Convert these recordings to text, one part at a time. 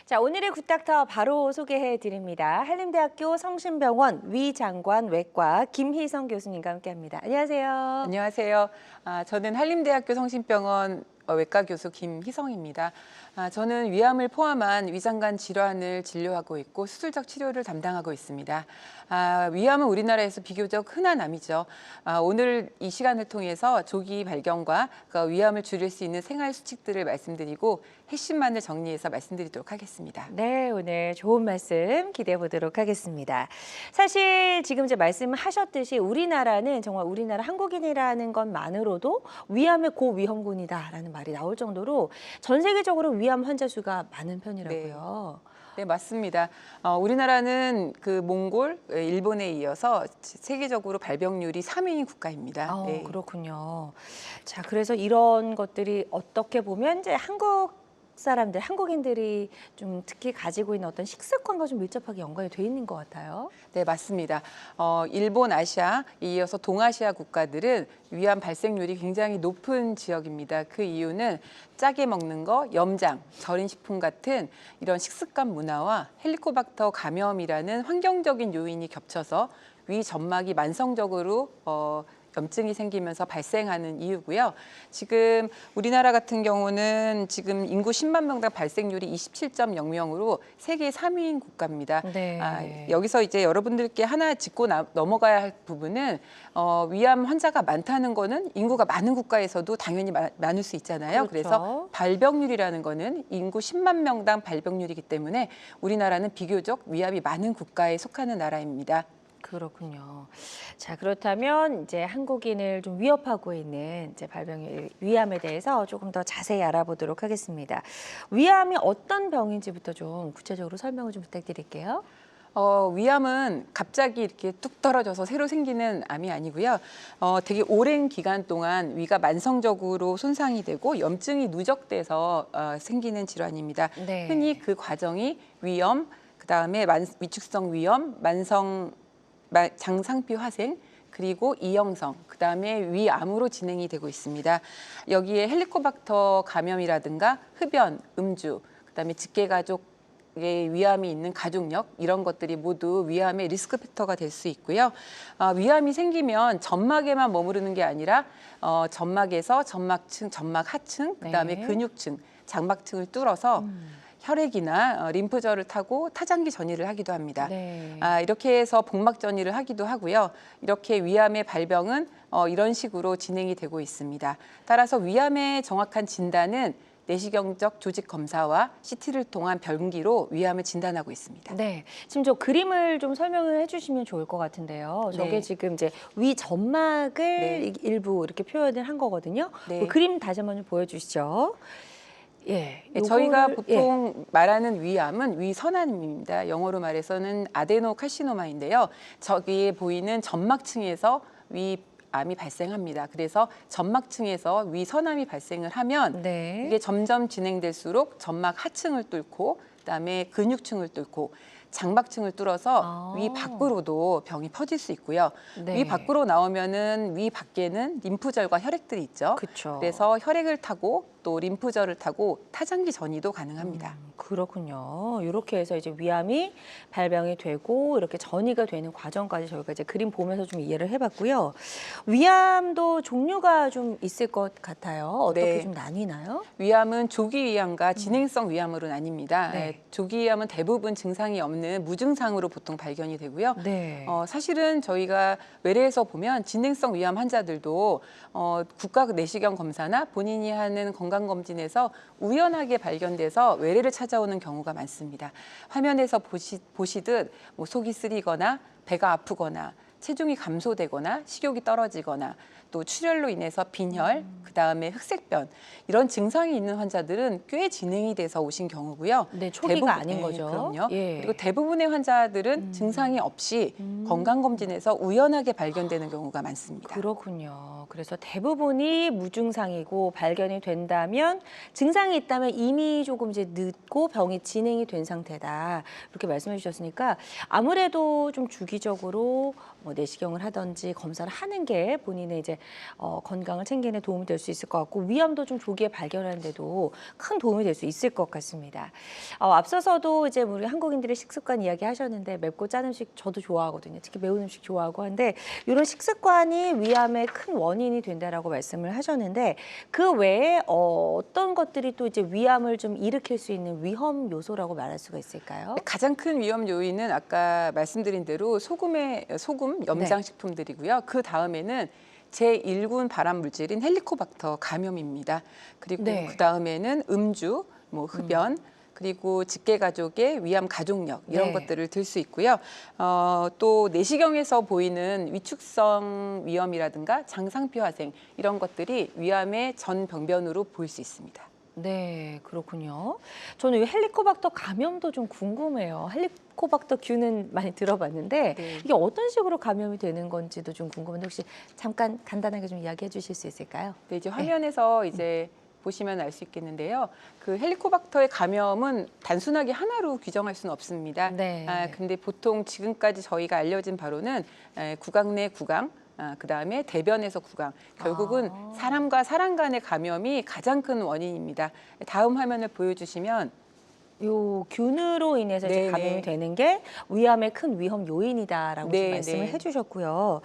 자, 오늘의 굿닥터 바로 소개해 드립니다. 한림대학교 성심병원 위장관 외과 김희성 교수님과 함께합니다. 안녕하세요. 안녕하세요. 저는 한림대학교 성심병원 외과 교수 김희성입니다. 저는 위암을 포함한 위장관 질환을 진료하고 있고 수술적 치료를 담당하고 있습니다. 위암은 우리나라에서 비교적 흔한 암이죠. 오늘 이 시간을 통해서 조기 발견과 위암을 줄일 수 있는 생활 수칙들을 말씀드리고 핵심만을 정리해서 말씀드리도록 하겠습니다. 네, 오늘 좋은 말씀 기대해 보도록 하겠습니다. 사실 지금 이제 말씀하셨듯이 우리나라는 정말 우리나라 한국인이라는 것만으로도 위암의 고위험군이다라는 말이 나올 정도로 전 세계적으로 위암 환자 수가 많은 편이라고요. 네, 맞습니다. 우리나라는 그 몽골, 일본에 이어서 세계적으로 발병률이 3위인 국가입니다. 네. 그렇군요. 자, 그래서 이런 것들이 어떻게 보면 이제 한국인들이 좀 특히 가지고 있는 어떤 식습관과 좀 밀접하게 연관이 돼 있는 것 같아요. 네, 맞습니다. 일본, 아시아, 이어서 동아시아 국가들은 위암 발생률이 굉장히 높은 지역입니다. 그 이유는 짜게 먹는 거, 염장, 절인 식품 같은 이런 식습관 문화와 헬리코박터 감염이라는 환경적인 요인이 겹쳐서 위 점막이 만성적으로 염증이 생기면서 발생하는 이유고요. 지금 우리나라 같은 경우는 지금 인구 10만 명당 발생률이 27.0명으로 세계 3위인 국가입니다. 네. 여기서 이제 여러분들께 하나 짚고 넘어가야 할 부분은 위암 환자가 많다는 거는 인구가 많은 국가에서도 당연히 많을 수 있잖아요. 그렇죠. 그래서 발병률이라는 거는 인구 10만 명당 발병률이기 때문에 우리나라는 비교적 위암이 많은 국가에 속하는 나라입니다. 그렇군요. 자, 그렇다면 이제 한국인을 좀 위협하고 있는 이제 발병 위암에 대해서 조금 더 자세히 알아보도록 하겠습니다. 위암이 어떤 병인지부터 좀 구체적으로 설명을 좀 부탁드릴게요. 위암은 갑자기 이렇게 뚝 떨어져서 새로 생기는 암이 아니고요. 되게 오랜 기간 동안 위가 만성적으로 손상이 되고 염증이 누적돼서 생기는 질환입니다. 네. 흔히 그 과정이 위염, 그다음에 위축성 위염, 장상피 화생, 그리고 이형성, 그다음에 위암으로 진행이 되고 있습니다. 여기에 헬리코박터 감염이라든가 흡연, 음주, 그다음에 직계가족의 위암이 있는 가족력 이런 것들이 모두 위암의 리스크 팩터가 될 수 있고요. 위암이 생기면 점막에만 머무르는 게 아니라 점막에서 점막층, 점막 하층, 그다음에 네. 근육층, 장막층을 뚫어서 혈액이나 림프절을 타고 타장기 전이를 하기도 합니다. 네. 이렇게 해서 복막 전이를 하기도 하고요. 이렇게 위암의 발병은 이런 식으로 진행이 되고 있습니다. 따라서 위암의 정확한 진단은 내시경적 조직 검사와 CT를 통한 변기로 위암을 진단하고 있습니다. 네, 지금 저 그림을 좀 설명을 해주시면 좋을 것 같은데요. 저게 네. 지금 이제 위 점막을 네. 일부 이렇게 표현을 한 거거든요. 네. 그 그림 다시 한번 좀 보여주시죠. 예, 저희가 요거를- 보통 말하는 위암은 위선암입니다. 영어로 말해서는 아데노카시노마인데요. 저기에 보이는 점막층에서 위암이 발생합니다. 그래서 점막층에서 위선암이 발생을 하면 네. 이게 점점 진행될수록 점막 하층을 뚫고 그다음에 근육층을 뚫고 장막층을 뚫어서 위 밖으로도 병이 퍼질 수 있고요. 네. 위 밖으로 나오면은 위 밖에는 림프절과 혈액들이 있죠. 그쵸. 그래서 혈액을 타고 또 림프절을 타고 타장기 전이도 가능합니다. 그렇군요. 이렇게 해서 이제 위암이 발병이 되고 이렇게 전이가 되는 과정까지 저희가 이제 그림 보면서 좀 이해를 해봤고요. 위암도 종류가 좀 있을 것 같아요. 어떻게 네. 좀 나뉘나요? 위암은 조기 위암과 진행성 위암으로 나뉩니다. 네. 조기 위암은 대부분 증상이 없는 무증상으로 보통 발견이 되고요. 네. 사실은 저희가 외래에서 보면 진행성 위암 환자들도 국가 내시경 검사나 본인이 하는 건강검진에서 우연하게 발견돼서 외래를 찾아오는 경우가 많습니다. 화면에서 보시듯 뭐 속이 쓰리거나 배가 아프거나 체중이 감소되거나 식욕이 떨어지거나 또 출혈로 인해서 빈혈, 그다음에 흑색변 이런 증상이 있는 환자들은 꽤 진행이 돼서 오신 경우고요. 네, 초기가 아닌 네, 거죠. 그럼요. 예. 그리고 대부분의 환자들은 증상이 없이 건강검진에서 우연하게 발견되는 경우가 많습니다. 그렇군요. 그래서 대부분이 무증상이고 발견이 된다면 증상이 있다면 이미 조금 이제 늦고 병이 진행이 된 상태다. 이렇게 말씀해 주셨으니까 아무래도 좀 주기적으로 뭐 내시경을 하든지 검사를 하는 게 본인의 이제 건강을 챙기는 데 도움이 될 수 있을 것 같고 위암도 좀 조기에 발견하는 데도 큰 도움이 될 수 있을 것 같습니다. 앞서서도 이제 우리 한국인들의 식습관 이야기 하셨는데 맵고 짠 음식 저도 좋아하거든요. 특히 매운 음식 좋아하고 한데 이런 식습관이 위암의 큰 원인이 된다라고 말씀을 하셨는데 그 외에 어떤 것들이 또 이제 위암을 좀 일으킬 수 있는 위험 요소라고 말할 수가 있을까요? 가장 큰 위험 요인은 아까 말씀드린 대로 소금 염장 식품들이고요. 그 다음에는 제1군 발암 물질인 헬리코박터 감염입니다. 그리고 그 다음에는 음주, 뭐 흡연, 그리고 직계 가족의 위암 가족력 이런 것들을 들 수 있고요. 또 내시경에서 보이는 위축성 위염이라든가 장상표 화생 이런 것들이 위암의 전 병변으로 보일 수 있습니다. 네, 그렇군요. 저는 이 헬리코박터 감염도 좀 궁금해요. 헬리코박터균은 많이 들어봤는데 이게 어떤 식으로 감염이 되는 건지도 좀 궁금한데 혹시 잠깐 간단하게 좀 이야기해 주실 수 있을까요? 네, 이제 화면에서 이제 보시면 알 수 있겠는데요. 그 헬리코박터의 감염은 단순하게 하나로 규정할 수는 없습니다. 근데 보통 지금까지 저희가 알려진 바로는 구강 내 구강, 그다음에 대변에서 구강. 결국은 사람과 사람 간의 감염이 가장 큰 원인입니다. 다음 화면을 보여주시면 요 균으로 인해서 이제 감염이 되는 게 위암의 큰 위험 요인이다라고 지금 말씀을 해주셨고요.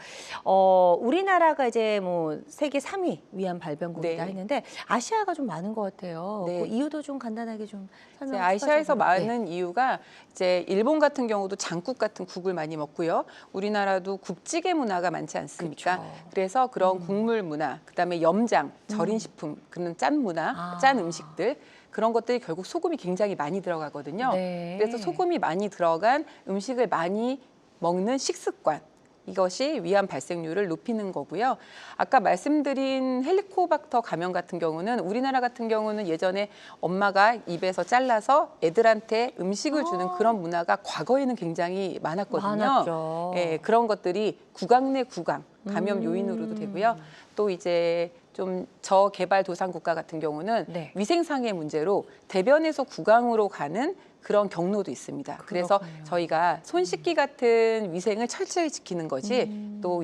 우리나라가 이제 뭐 세계 3위 위암 발병국이다 했는데 아시아가 좀 많은 것 같아요. 그 이유도 좀 간단하게 좀 설명. 아시아에서 많은 이유가 이제 일본 같은 경우도 장국 같은 국을 많이 먹고요. 우리나라도 국찌개 문화가 많지 않습니까? 그래서 그런 국물 문화, 그다음에 염장, 절인 식품, 그런 짠 문화, 짠 음식들. 그런 것들이 결국 소금이 굉장히 많이 들어가거든요. 그래서 소금이 많이 들어간 음식을 많이 먹는 식습관. 이것이 위암 발생률을 높이는 거고요. 아까 말씀드린 헬리코박터 감염 같은 경우는 우리나라 같은 경우는 예전에 엄마가 입에서 잘라서 애들한테 음식을 주는 그런 문화가 과거에는 굉장히 많았거든요. 그런 것들이 구강 내 구강 감염 요인으로도 되고요. 또 이제 좀 저개발도상 국가 같은 경우는 위생상의 문제로 대변에서 구강으로 가는 그런 경로도 있습니다. 그래서 저희가 손 씻기 같은 위생을 철저히 지키는 것이 또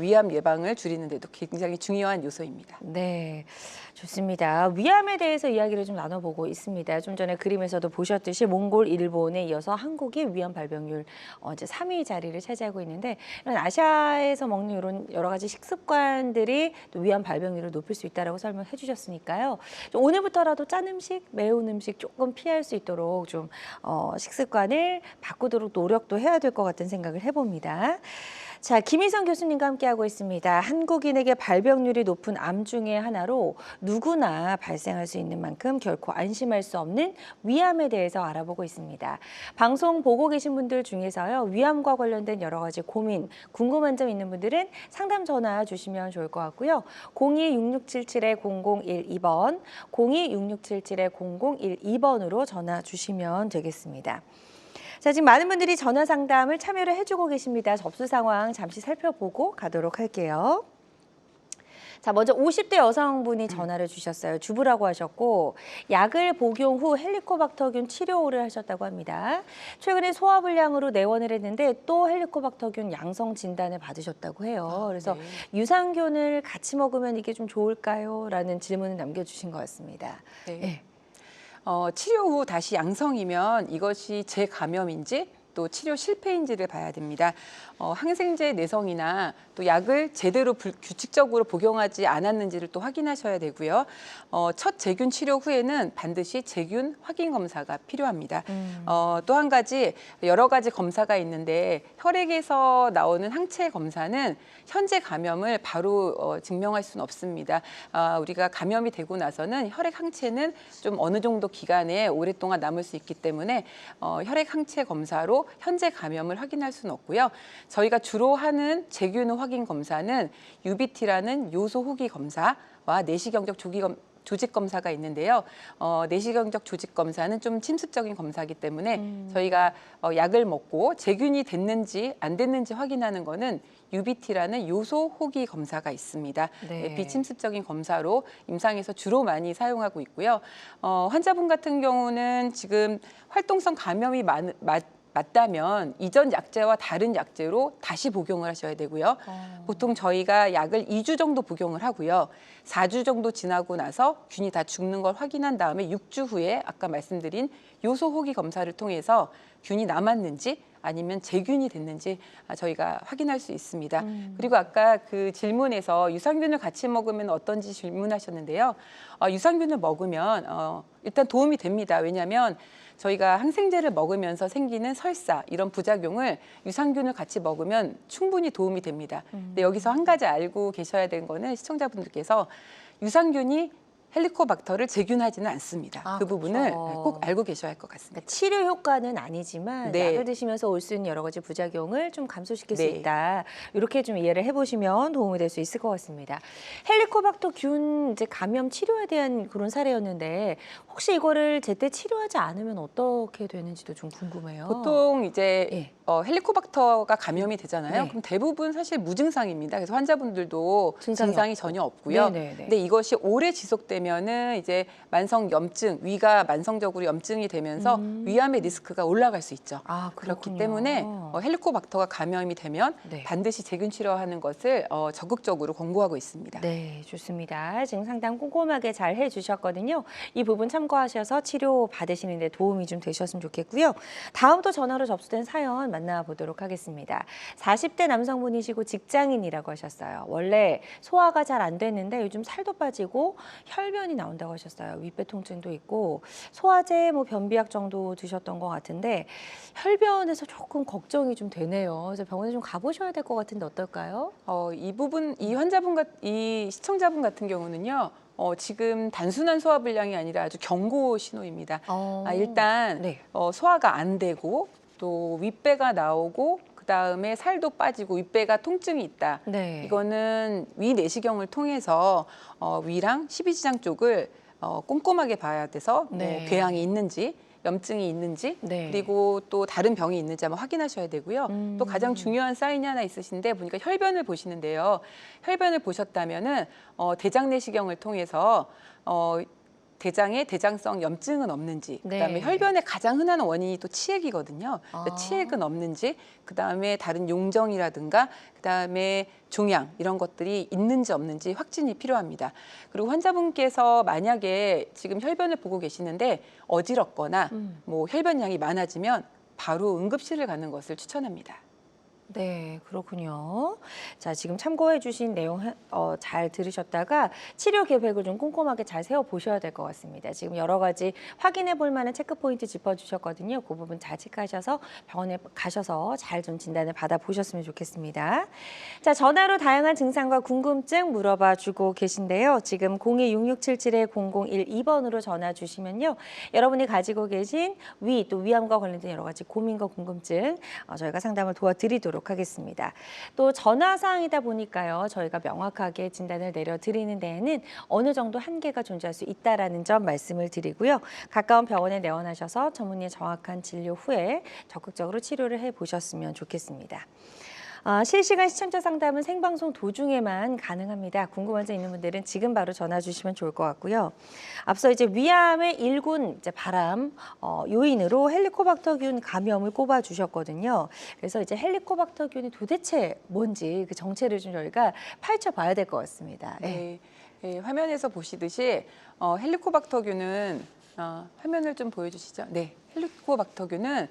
위암 예방을 줄이는 데도 굉장히 중요한 요소입니다. 네, 좋습니다. 위암에 대해서 이야기를 좀 나눠보고 있습니다. 좀 전에 그림에서도 보셨듯이 몽골, 일본에 이어서 한국이 위암 발병률 이제 3위 자리를 차지하고 있는데 이런 아시아에서 먹는 이런 여러 가지 식습관들이 또 위암 발병률을 높일 수 있다라고 설명해 주셨으니까요. 좀 오늘부터라도 짠 음식, 매운 음식 조금 피할 수 있도록 좀 식습관을 바꾸도록 노력도 해야 될 것 같은 생각을 해봅니다. 자, 김희성 교수님과 함께하고 있습니다. 한국인에게 발병률이 높은 암 중에 하나로 누구나 발생할 수 있는 만큼 결코 안심할 수 없는 위암에 대해서 알아보고 있습니다. 방송 보고 계신 분들 중에서요, 위암과 관련된 여러 가지 고민, 궁금한 점 있는 분들은 상담 전화 주시면 좋을 것 같고요. 02-6677-0012번, 02-6677-0012번으로 전화 주시면 되겠습니다. 자, 지금 많은 분들이 전화 상담을 참여를 해주고 계십니다. 접수 상황 잠시 살펴보고 가도록 할게요. 자, 먼저 50대 여성분이 전화를 주셨어요. 주부라고 하셨고 약을 복용 후 헬리코박터균 치료를 하셨다고 합니다. 최근에 소화불량으로 내원을 했는데 또 헬리코박터균 양성 진단을 받으셨다고 해요. 그래서 유산균을 같이 먹으면 이게 좀 좋을까요? 라는 질문을 남겨주신 것 같습니다. 치료 후 다시 양성이면 이것이 재감염인지 또 치료 실패인지를 봐야 됩니다. 항생제 내성이나 또 약을 제대로 규칙적으로 복용하지 않았는지를 또 확인하셔야 되고요. 첫 재균 치료 후에는 반드시 재균 확인 검사가 필요합니다. 또 한 가지 여러 가지 검사가 있는데 혈액에서 나오는 항체 검사는 현재 감염을 바로 증명할 수는 없습니다. 우리가 감염이 되고 나서는 혈액 항체는 좀 어느 정도 기간에 오랫동안 남을 수 있기 때문에 혈액 항체 검사로 현재 감염을 확인할 수는 없고요. 저희가 주로 하는 재균 확인 검사는 UBT라는 요소 호기 검사와 내시경적 조직 검사가 있는데요. 내시경적 조직 검사는 좀 침습적인 검사이기 때문에 저희가 약을 먹고 재균이 됐는지 안 됐는지 확인하는 거는 UBT라는 요소 호기 검사가 있습니다. 비침습적인 검사로 임상에서 주로 많이 사용하고 있고요. 환자분 같은 경우는 지금 활동성 감염이 맞다면 이전 약제와 다른 약제로 다시 복용을 하셔야 되고요. 보통 저희가 약을 2주 정도 복용을 하고요. 4주 정도 지나고 나서 균이 다 죽는 걸 확인한 다음에 6주 후에 아까 말씀드린 요소 호기 검사를 통해서 균이 남았는지 아니면 재균이 됐는지 저희가 확인할 수 있습니다. 그리고 아까 그 질문에서 유산균을 같이 먹으면 어떤지 질문하셨는데요. 유산균을 먹으면 일단 도움이 됩니다. 왜냐하면 저희가 항생제를 먹으면서 생기는 설사 이런 부작용을 유산균을 같이 먹으면 충분히 도움이 됩니다. 근데 여기서 한 가지 알고 계셔야 되는 거는 시청자분들께서 유산균이 헬리코박터를 재균하지는 않습니다. 그 부분을 그렇죠. 꼭 알고 계셔야 할 것 같습니다. 그러니까 치료 효과는 아니지만 네. 약을 드시면서 올 수 있는 여러 가지 부작용을 좀 감소시킬 수 네. 있다. 이렇게 좀 이해를 해보시면 도움이 될 수 있을 것 같습니다. 헬리코박터 균 이제 감염 치료에 대한 그런 사례였는데 혹시 이거를 제때 치료하지 않으면 어떻게 되는지도 좀 궁금해요. 보통 이제 예. 헬리코박터가 감염이 되잖아요. 네. 그럼 대부분 사실 무증상입니다. 그래서 환자분들도 증상이 증상이 없고. 전혀 없고요. 네네네. 근데 이것이 오래 지속되면은 이제 만성 염증, 위가 만성적으로 염증이 되면서 위암의 리스크가 올라갈 수 있죠. 아, 그렇기 그렇군요. 때문에 헬리코박터가 감염이 되면 네. 반드시 재균 치료하는 것을 적극적으로 권고하고 있습니다. 네, 좋습니다. 지금 상담 꼼꼼하게 잘 해주셨거든요. 이 부분 참고하셔서 치료 받으시는 데 도움이 좀 되셨으면 좋겠고요. 다음 또 전화로 접수된 사연 만나보도록 하겠습니다. 40대 남성분이시고 직장인이라고 하셨어요. 원래 소화가 잘 안 됐는데 요즘 살도 빠지고 혈변이 나온다고 하셨어요. 윗배 통증도 있고 소화제, 변비약 정도 드셨던 것 같은데 혈변에서 조금 걱정이 좀 되네요. 그래서 병원에 좀 가보셔야 될 것 같은데 어떨까요? 이 부분, 이 이 시청자분 같은 경우는요, 지금 단순한 소화불량이 아니라 아주 경고 신호입니다. 일단 네. 소화가 안 되고 또 윗배가 나오고 그 다음에 살도 빠지고 윗배가 통증이 있다. 네. 이거는 위 내시경을 통해서 위랑 십이지장 쪽을 꼼꼼하게 봐야 돼서 네. 궤양이 있는지 염증이 있는지 네. 그리고 또 다른 병이 있는지 한번 확인하셔야 되고요. 또 가장 중요한 사인이 하나 있으신데 보니까 혈변을 보시는데요. 혈변을 보셨다면은 대장 내시경을 통해서 대장에 대장성 염증은 없는지, 네. 그다음에 혈변의 가장 흔한 원인이 또 치액이거든요. 그러니까 아. 치액은 없는지, 그다음에 다른 용정이라든가, 그다음에 종양 이런 것들이 있는지 없는지 확진이 필요합니다. 그리고 환자분께서 만약에 지금 혈변을 보고 계시는데 어지럽거나 혈변량이 많아지면 바로 응급실을 가는 것을 추천합니다. 네, 그렇군요. 자, 지금 참고해 주신 내용 잘 들으셨다가 치료 계획을 좀 꼼꼼하게 잘 세워보셔야 될 것 같습니다. 지금 여러 가지 확인해 볼 만한 체크포인트 짚어주셨거든요. 그 부분 잘 체크하셔서 병원에 가셔서 잘 좀 진단을 받아보셨으면 좋겠습니다. 자, 전화로 다양한 증상과 궁금증 물어봐 주고 계신데요. 지금 026677-0012번으로 전화 주시면요. 여러분이 가지고 계신 위, 또 위암과 관련된 여러 가지 고민과 궁금증 저희가 상담을 도와드리도록 하겠습니다. 또 전화 사항이다 보니까요. 저희가 명확하게 진단을 내려드리는 데에는 어느 정도 한계가 존재할 수 있다라는 점 말씀을 드리고요. 가까운 병원에 내원하셔서 전문의의 정확한 진료 후에 적극적으로 치료를 해보셨으면 좋겠습니다. 실시간 시청자 상담은 생방송 도중에만 가능합니다. 궁금한 점 있는 분들은 지금 바로 전화 주시면 좋을 것 같고요. 앞서 이제 위암의 일군 이제 발암 요인으로 헬리코박터균 감염을 꼽아 주셨거든요. 그래서 이제 헬리코박터균이 도대체 뭔지 그 정체를 좀 저희가 파헤쳐 봐야 될 것 같습니다. 네. 네, 화면에서 보시듯이 헬리코박터균은 화면을 좀 보여주시죠. 네, 헬리코박터균은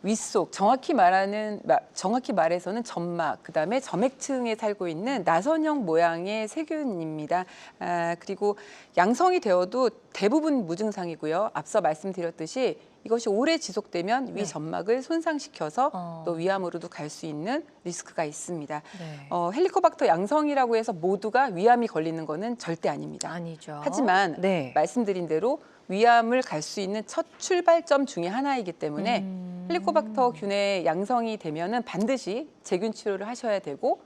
윗속 정확히 말해서는 점막 그다음에 점액층에 살고 있는 나선형 모양의 세균입니다. 그리고 양성이 되어도 대부분 무증상이고요. 앞서 말씀드렸듯이 이것이 오래 지속되면 위 점막을 손상시켜서 또 위암으로도 갈 수 있는 리스크가 있습니다. 네. 헬리코박터 양성이라고 해서 모두가 위암이 걸리는 것은 절대 아닙니다. 아니죠. 하지만 네. 말씀드린 대로 위암을 갈 수 있는 첫 출발점 중에 하나이기 때문에 헬리코박터균의 양성이 되면은 반드시 재균 치료를 하셔야 되고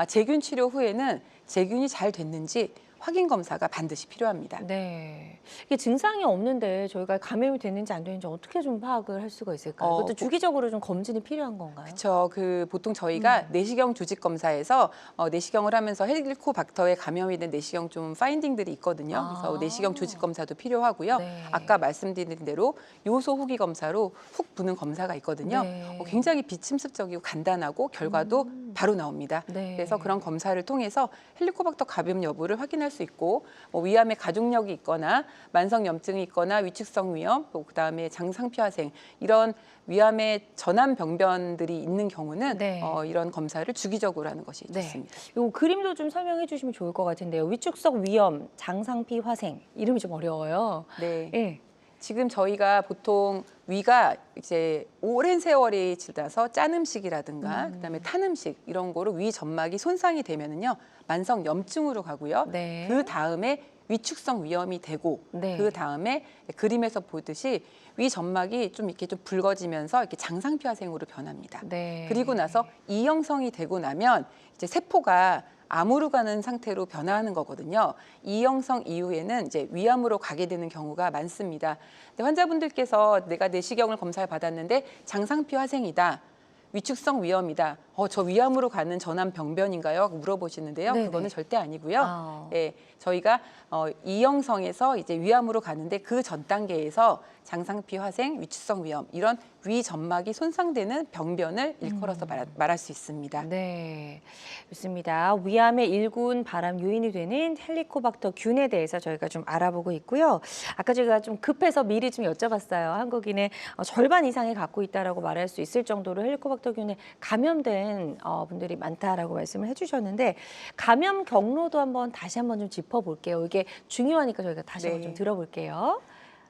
재균 치료 후에는 재균이 잘 됐는지 확인 검사가 반드시 필요합니다. 네. 이게 증상이 없는데 저희가 감염이 됐는지 안 됐는지 어떻게 좀 파악을 할 수가 있을까요? 이것도 주기적으로 좀 검진이 필요한 건가요? 그렇죠. 보통 저희가 내시경 조직 검사에서 내시경을 하면서 헬리코박터에 감염이 된 내시경 좀 파인딩들이 있거든요. 그래서 내시경 조직 검사도 필요하고요. 네. 아까 말씀드린 대로 요소 후기 검사로 훅 부는 검사가 있거든요. 네. 굉장히 비침습적이고 간단하고 결과도 바로 나옵니다. 네. 그래서 그런 검사를 통해서 헬리코박터 감염 여부를 확인할 수 있고 위암의 가족력이 있거나 만성 염증이 있거나 위축성 위염, 그다음에 장상피화생 이런 위암의 전암 병변들이 있는 경우는 네. 이런 검사를 주기적으로 하는 것이 네. 좋습니다. 요 그림도 좀 설명해 주시면 좋을 것 같은데요. 위축성 위염, 장상피 화생 이름이 좀 어려워요. 네. 예. 지금 저희가 보통 위가 이제 오랜 세월이 지나서 짠 음식이라든가 그다음에 탄 음식 이런 거로 위 점막이 손상이 되면은요 만성 염증으로 가고요. 네. 그 다음에 위축성 위염이 되고 네. 그 다음에 그림에서 보듯이 위 점막이 좀 이렇게 좀 붉어지면서 이렇게 장상피화생으로 변합니다. 네. 그리고 나서 이 형성이 되고 나면 이제 세포가 암으로 가는 상태로 변화하는 거거든요. 이 형성 이후에는 이제 위암으로 가게 되는 경우가 많습니다. 근데 환자분들께서 내가 내시경을 검사를 받았는데 장상피 화생이다. 위축성 위염이다. 저 위암으로 가는 전암 병변인가요? 물어보시는데요. 네네. 그거는 절대 아니고요. 아. 예, 저희가 이형성에서 이제 위암으로 가는데 그 전 단계에서 장상피 화생, 위축성 위염 이런 위 점막이 손상되는 병변을 일컬어서 말할 수 있습니다. 네, 좋습니다. 위암의 일군 발암 요인이 되는 헬리코박터 균에 대해서 저희가 좀 알아보고 있고요. 아까 저희가 좀 급해서 미리 좀 여쭤봤어요. 한국인의 절반 이상이 갖고 있다라고 말할 수 있을 정도로 헬리코박터 균에 감염된 분들이 많다라고 말씀을 해주셨는데 감염 경로도 다시 한번 좀 짚어볼게요. 이게 중요하니까 저희가 다시 한번 네. 좀 들어볼게요.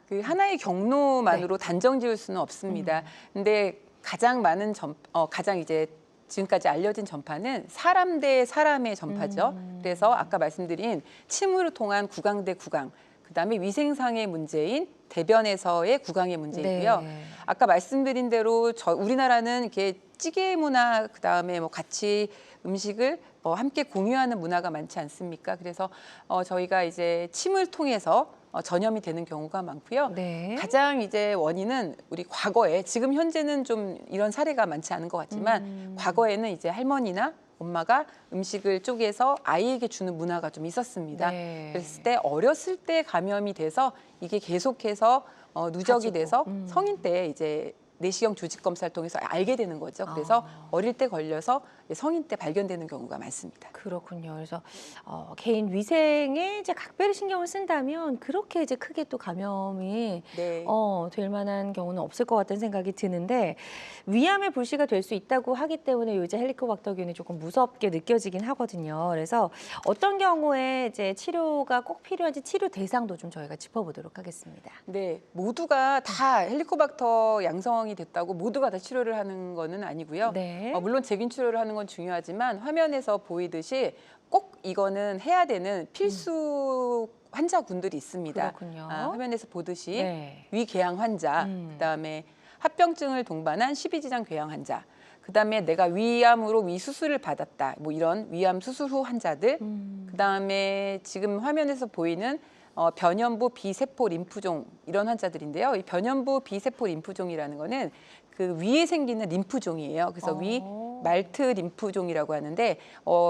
그 하나의 경로만으로 단정 지을 수는 없습니다. 근데 가장 많은 가장 이제 지금까지 알려진 전파는 사람 대 사람의 전파죠. 그래서 아까 말씀드린 침으로 통한 구강 대 구강, 그다음에 위생상의 문제인 대변에서의 구강의 문제이고요. 네. 아까 말씀드린 대로 우리나라는 이렇게 찌개 문화 그다음에 같이 음식을 함께 공유하는 문화가 많지 않습니까? 그래서 저희가 이제 침을 통해서 전염이 되는 경우가 많고요. 네. 가장 이제 원인은 우리 과거에 지금 현재는 좀 이런 사례가 많지 않은 것 같지만 과거에는 이제 할머니나 엄마가 음식을 쪼개서 아이에게 주는 문화가 좀 있었습니다. 네. 그랬을 때 어렸을 때 감염이 돼서 이게 계속해서 누적이 가지고. 돼서 성인 때 이제 내시경 조직 검사를 통해서 알게 되는 거죠. 그래서 어릴 때 걸려서 성인 때 발견되는 경우가 많습니다. 그렇군요. 그래서 개인 위생에 이제 각별히 신경을 쓴다면 그렇게 이제 크게 또 감염이 네. 될 만한 경우는 없을 것 같다는 생각이 드는데 위암의 불씨가 될 수 있다고 하기 때문에 이제 헬리코박터균이 조금 무섭게 느껴지긴 하거든요. 그래서 어떤 경우에 이제 치료가 꼭 필요한지 치료 대상도 좀 저희가 짚어보도록 하겠습니다. 네, 모두가 다 헬리코박터 양성이 됐다고 모두가 다 치료를 하는 거는 아니고요. 네. 물론 재균 치료를 하는 건 중요하지만 화면에서 보이듯이 꼭 이거는 해야 되는 필수 환자군들이 있습니다. 그렇군요. 화면에서 보듯이 네. 위궤양 환자, 그다음에 합병증을 동반한 십이지장 궤양 환자, 그다음에 내가 위암으로 위 수술을 받았다. 이런 위암 수술 후 환자들, 그다음에 지금 화면에서 보이는 변연부 비세포 림프종 이런 환자들인데요. 이 변연부 비세포 림프종이라는 거는 그 위에 생기는 림프종이에요. 그래서 위 말트 림프종이라고 하는데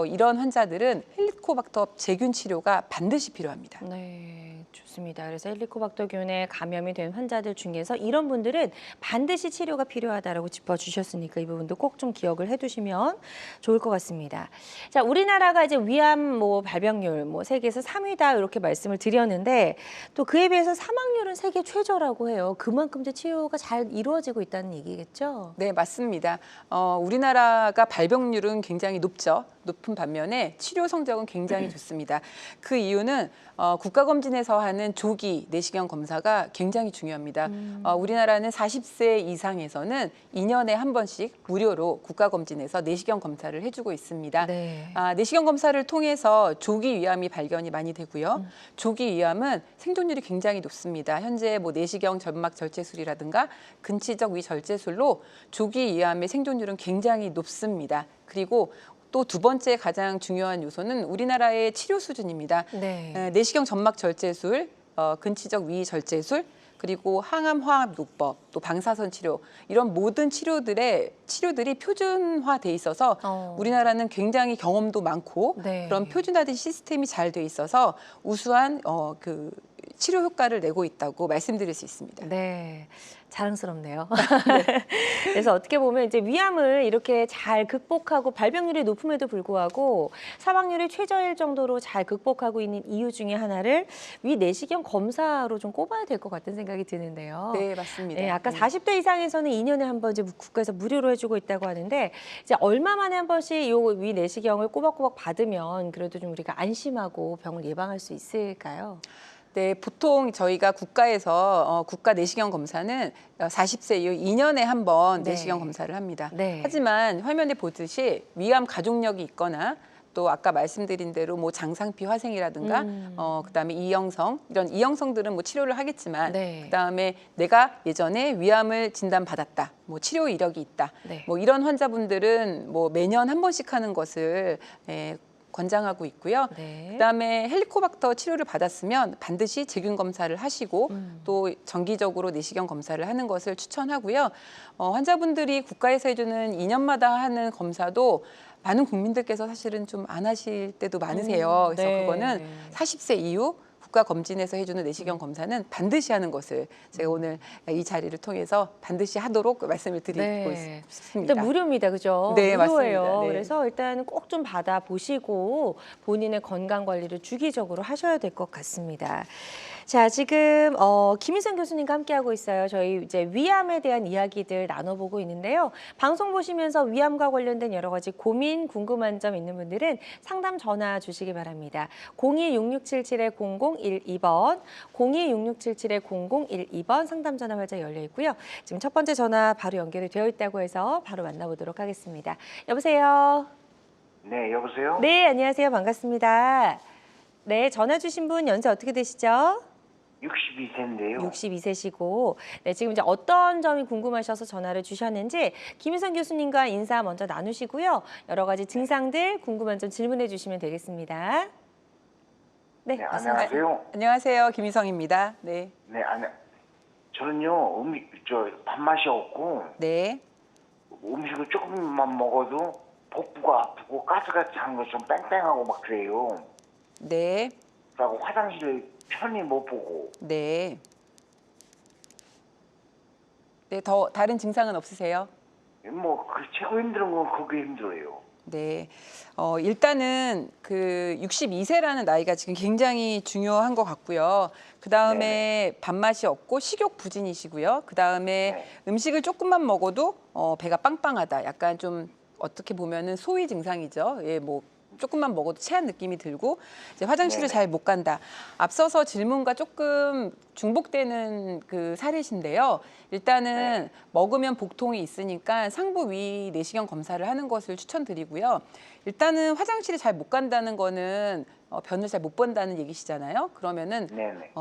이런 환자들은 헬리코박터 제균 치료가 반드시 필요합니다. 네, 좋습니다. 그래서 헬리코박터균에 감염이 된 환자들 중에서 이런 분들은 반드시 치료가 필요하다라고 짚어주셨으니까 이 부분도 꼭 좀 기억을 해두시면 좋을 것 같습니다. 자, 우리나라가 이제 위암 발병률 세계에서 3위다 이렇게 말씀을 드렸는데 또 그에 비해서 사망률은 세계 최저라고 해요. 그만큼 이제 치료가 잘 이루어지고 있다는 얘기겠죠? 네, 맞습니다. 우리나라가 발병률은 굉장히 높은 반면에 치료 성적은 굉장히 좋습니다. 그 이유는 국가검진에서 하는 조기 내시경 검사가 굉장히 중요합니다. 우리나라는 40세 이상에서는 2년에 한 번씩 무료로 국가검진에서 내시경 검사를 해주고 있습니다. 네. 내시경 검사를 통해서 조기 위암이 발견이 많이 되고요. 조기 위암은 생존율이 굉장히 높습니다. 현재 내시경 점막 절제술이라든가 근치적 위절제술로 조기 위암의 생존율은 굉장히 높습니다. 그리고 또 두 번째 가장 중요한 요소는 우리나라의 치료 수준입니다. 네. 내시경 점막 절제술, 근치적 위 절제술, 그리고 항암 화학 요법, 또 방사선 치료 이런 모든 치료들이 표준화돼 있어서 우리나라는 굉장히 경험도 많고 네. 그런 표준화된 시스템이 잘 돼 있어서 우수한 그 치료 효과를 내고 있다고 말씀드릴 수 있습니다. 네, 자랑스럽네요. 그래서 어떻게 보면 이제 위암을 이렇게 잘 극복하고 발병률이 높음에도 불구하고 사망률이 최저일 정도로 잘 극복하고 있는 이유 중에 하나를 위 내시경 검사로 좀 꼽아야 될 것 같은 생각이 드는데요. 네, 맞습니다. 네, 아까 40대 이상에서는 2년에 한 번 이제 국가에서 무료로 해주고 있다고 하는데 이제 얼마 만에 한 번씩 요 위 내시경을 꼬박꼬박 받으면 그래도 좀 우리가 안심하고 병을 예방할 수 있을까요? 네, 보통 저희가 국가에서 국가 내시경 검사는 40세 이후 2년에 한 번 네. 내시경 검사를 합니다. 네. 하지만 화면에 보듯이 위암 가족력이 있거나 또 아까 말씀드린 대로 뭐 장상피 화생이라든가 그다음에 이형성 이런 이형성들은 뭐 치료를 하겠지만 네. 그다음에 내가 예전에 위암을 진단받았다. 뭐 치료 이력이 있다. 네. 뭐 이런 환자분들은 뭐 매년 한 번씩 하는 것을 권장하고 있고요. 네. 그다음에 헬리코박터 치료를 받았으면 반드시 재균 검사를 하시고 또 정기적으로 내시경 검사를 하는 것을 추천하고요. 환자분들이 국가에서 해주는 2년마다 하는 검사도 많은 국민들께서 사실은 좀 안 하실 때도 많으세요. 그래서 네. 그거는 40세 이후 국가 검진에서 해주는 내시경 검사는 반드시 하는 것을 제가 오늘 이 자리를 통해서 반드시 하도록 말씀을 드리고 네. 싶습니다. 일단 무료입니다. 그죠? 네, 무료예요. 맞습니다. 네. 그래서 일단 꼭 좀 받아보시고 본인의 건강 관리를 주기적으로 하셔야 될 것 같습니다. 자, 지금 김희선 교수님과 함께하고 있어요. 저희 이제 위암에 대한 이야기들 나눠보고 있는데요. 방송 보시면서 위암과 관련된 여러 가지 고민, 궁금한 점 있는 분들은 상담 전화 주시기 바랍니다. 02-6677-0012번, 02-6677-0012번 상담 전화 활짝 열려 있고요. 지금 첫 번째 전화 바로 연결이 되어 있다고 해서 바로 만나보도록 하겠습니다. 여보세요? 네, 여보세요? 네, 안녕하세요. 반갑습니다. 네, 전화 주신 분 연세 어떻게 되시죠? 62세인데요. 62세시고, 네, 지금 이제 어떤 점이 궁금하셔서 전화를 주셨는지 김희선 교수님과 인사 먼저 나누시고요. 여러 가지 증상들 궁금한 점 질문해 주시면 되겠습니다. 네, 네, 말씀하세요. 안녕하세요. 안녕하세요. 김희성입니다. 네. 네, 저는요, 밥맛이 없고, 네. 음식을 조금만 먹어도 복부가 아프고 가스가 찬 거 좀 뺑뺑하고 막 그래요. 네. 그리고 화장실을 편히 못 보고. 네. 네, 다른 증상은 없으세요? 최고 힘든 건 그게 힘들어요. 네. 일단은 그 62세라는 나이가 지금 굉장히 중요한 것 같고요. 그 다음에 밥맛이 없고 식욕 부진이시고요. 그 다음에 네. 음식을 조금만 먹어도 배가 빵빵하다. 약간 좀 어떻게 보면은 소위 증상이죠. 예, 뭐 조금만 먹어도 체한 느낌이 들고 이제 화장실을 네네. 잘 못 간다. 앞서서 질문과 조금 중복되는 그 사례신데요. 일단은 먹으면 복통이 있으니까 상부 위 내시경 검사를 하는 것을 추천드리고요. 일단은 화장실을 잘 못 간다는 거는 변을 잘 못 본다는 얘기시잖아요. 그러면은 네네.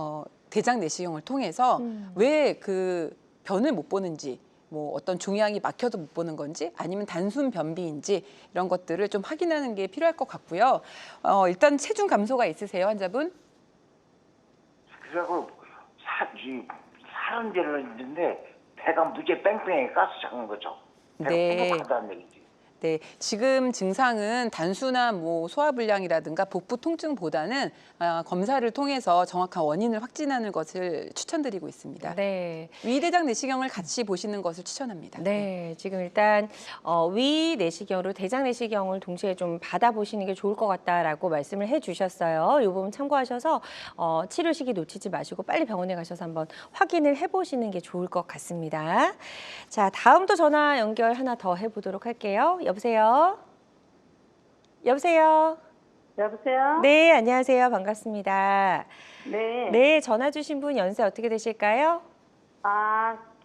대장 내시경을 통해서 왜 그 변을 못 보는지 뭐 어떤 종양이 막혀도 못 보는 건지 아니면 단순 변비인지 이런 것들을 좀 확인하는 게 필요할 것 같고요. 일단 체중 감소가 있으세요, 환자분? 그래서 살은 별로 있는데 배가 무지 뺑뺑해 가스 작은 거죠. 배가 네. 부족하다는 얘기지. 네, 지금 증상은 단순한 뭐 소화불량이라든가 복부 통증보다는 검사를 통해서 정확한 원인을 확진하는 것을 추천드리고 있습니다. 네. 위대장 내시경을 같이 보시는 것을 추천합니다. 네, 지금 일단 위 내시경으로 대장 내시경을 동시에 좀 받아보시는 게 좋을 것 같다라고 말씀을 해주셨어요. 이 부분 참고하셔서 치료 시기 놓치지 마시고 빨리 병원에 가셔서 한번 확인을 해보시는 게 좋을 것 같습니다. 자, 다음 또 전화 연결 하나 더 해보도록 할게요. 여보세요? 여보세요? 여보세요? 네, 안녕하세요. 반갑습니다. 네. 네, 전화 주신 분 연세 어떻게 되실까요?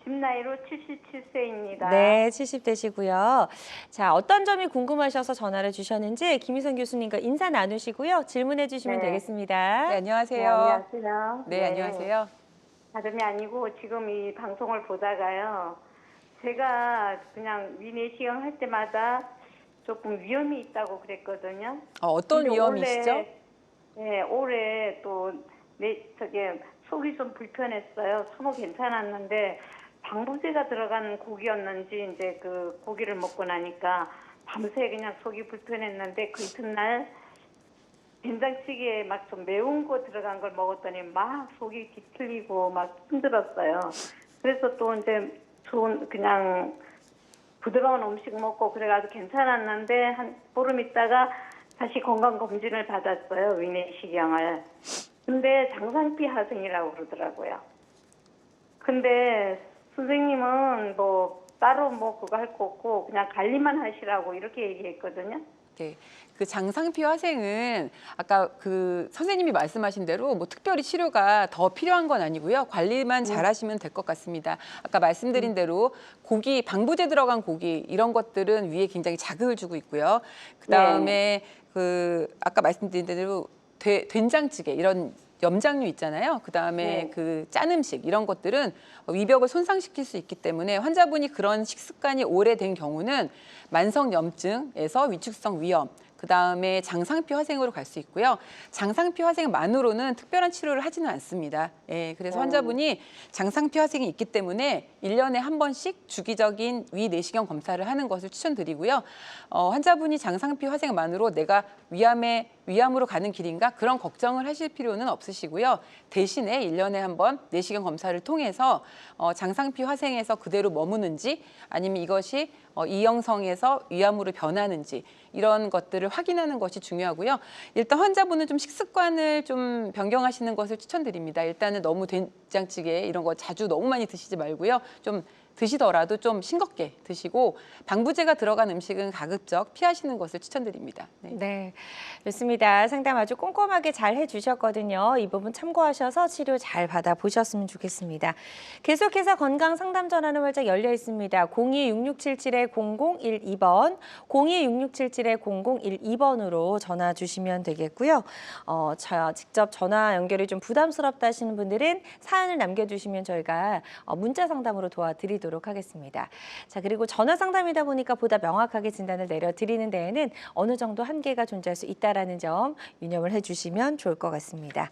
집 나이로 77세입니다. 네, 70대시고요. 자, 어떤 점이 궁금하셔서 전화를 주셨는지 김희선 교수님과 인사 나누시고요. 질문해 주시면 네. 되겠습니다. 네, 안녕하세요. 네, 안녕하세요. 네, 안녕하세요. 다름이 아니고 지금 이 방송을 보다가요. 제가 그냥 위내시경 할 때마다 조금 위험이 있다고 그랬거든요. 어떤 근데 위험이시죠? 올해 또 속이 좀 불편했어요. 소모 괜찮았는데 방부제가 들어간 고기였는지 이제 그 고기를 먹고 나니까 밤새 그냥 속이 불편했는데 그 이튿날 된장찌개에 막 좀 매운 거 들어간 걸 먹었더니 막 속이 뒤틀리고 막 힘들었어요. 그래서 또 이제 좋은 그냥 부드러운 음식 먹고 그래가지고 괜찮았는데 한 보름 있다가 다시 건강검진을 받았어요. 위내시경을. 근데 장상피 하생이라고 그러더라고요. 근데 선생님은 뭐 따로 뭐 그거 할 거 없고 그냥 관리만 하시라고 이렇게 얘기했거든요. 네. 그 장상피 화생은 아까 그 선생님이 말씀하신 대로 뭐 특별히 치료가 더 필요한 건 아니고요. 관리만 잘하시면 될 것 같습니다. 아까 말씀드린 대로 고기, 방부제 들어간 고기 이런 것들은 위에 굉장히 자극을 주고 있고요. 그다음에 그 아까 말씀드린 대로 된장찌개 이런 염장류 있잖아요. 그다음에 그 짠 음식 이런 것들은 위벽을 손상시킬 수 있기 때문에 환자분이 그런 식습관이 오래된 경우는 만성 염증에서 위축성 위염, 그다음에 장상피 화생으로 갈 수 있고요. 장상피 화생만으로는 특별한 치료를 하지는 않습니다. 예, 그래서 환자분이 장상피 화생이 있기 때문에 1년에 한 번씩 주기적인 위 내시경 검사를 하는 것을 추천드리고요. 환자분이 장상피 화생만으로 내가 위암으로 가는 길인가 그런 걱정을 하실 필요는 없으시고요. 대신에 1년에 한 번 내시경 검사를 통해서 장상피 화생에서 그대로 머무는지 아니면 이것이 이형성에서 위암으로 변하는지 이런 것들을 확인하는 것이 중요하고요. 일단 환자분은 좀 식습관을 좀 변경하시는 것을 추천드립니다. 일단은 너무 된장찌개 이런 거 자주 너무 많이 드시지 말고요. 좀 드시더라도 좀 싱겁게 드시고 방부제가 들어간 음식은 가급적 피하시는 것을 추천드립니다. 네. 네, 좋습니다. 상담 아주 꼼꼼하게 잘 해주셨거든요. 이 부분 참고하셔서 치료 잘 받아보셨으면 좋겠습니다. 계속해서 건강 상담 전화는 활짝 열려 있습니다. 026677-0012번, 026677-0012번으로 전화 주시면 되겠고요. 직접 전화 연결이 좀 부담스럽다 하시는 분들은 사연을 남겨주시면 저희가 문자 상담으로 도와드리도록 하겠습니다. 자, 그리고 전화 상담이다 보니까 보다 명확하게 진단을 내려드리는 데에는 어느 정도 한계가 존재할 수 있다는 점 유념을 해주시면 좋을 것 같습니다.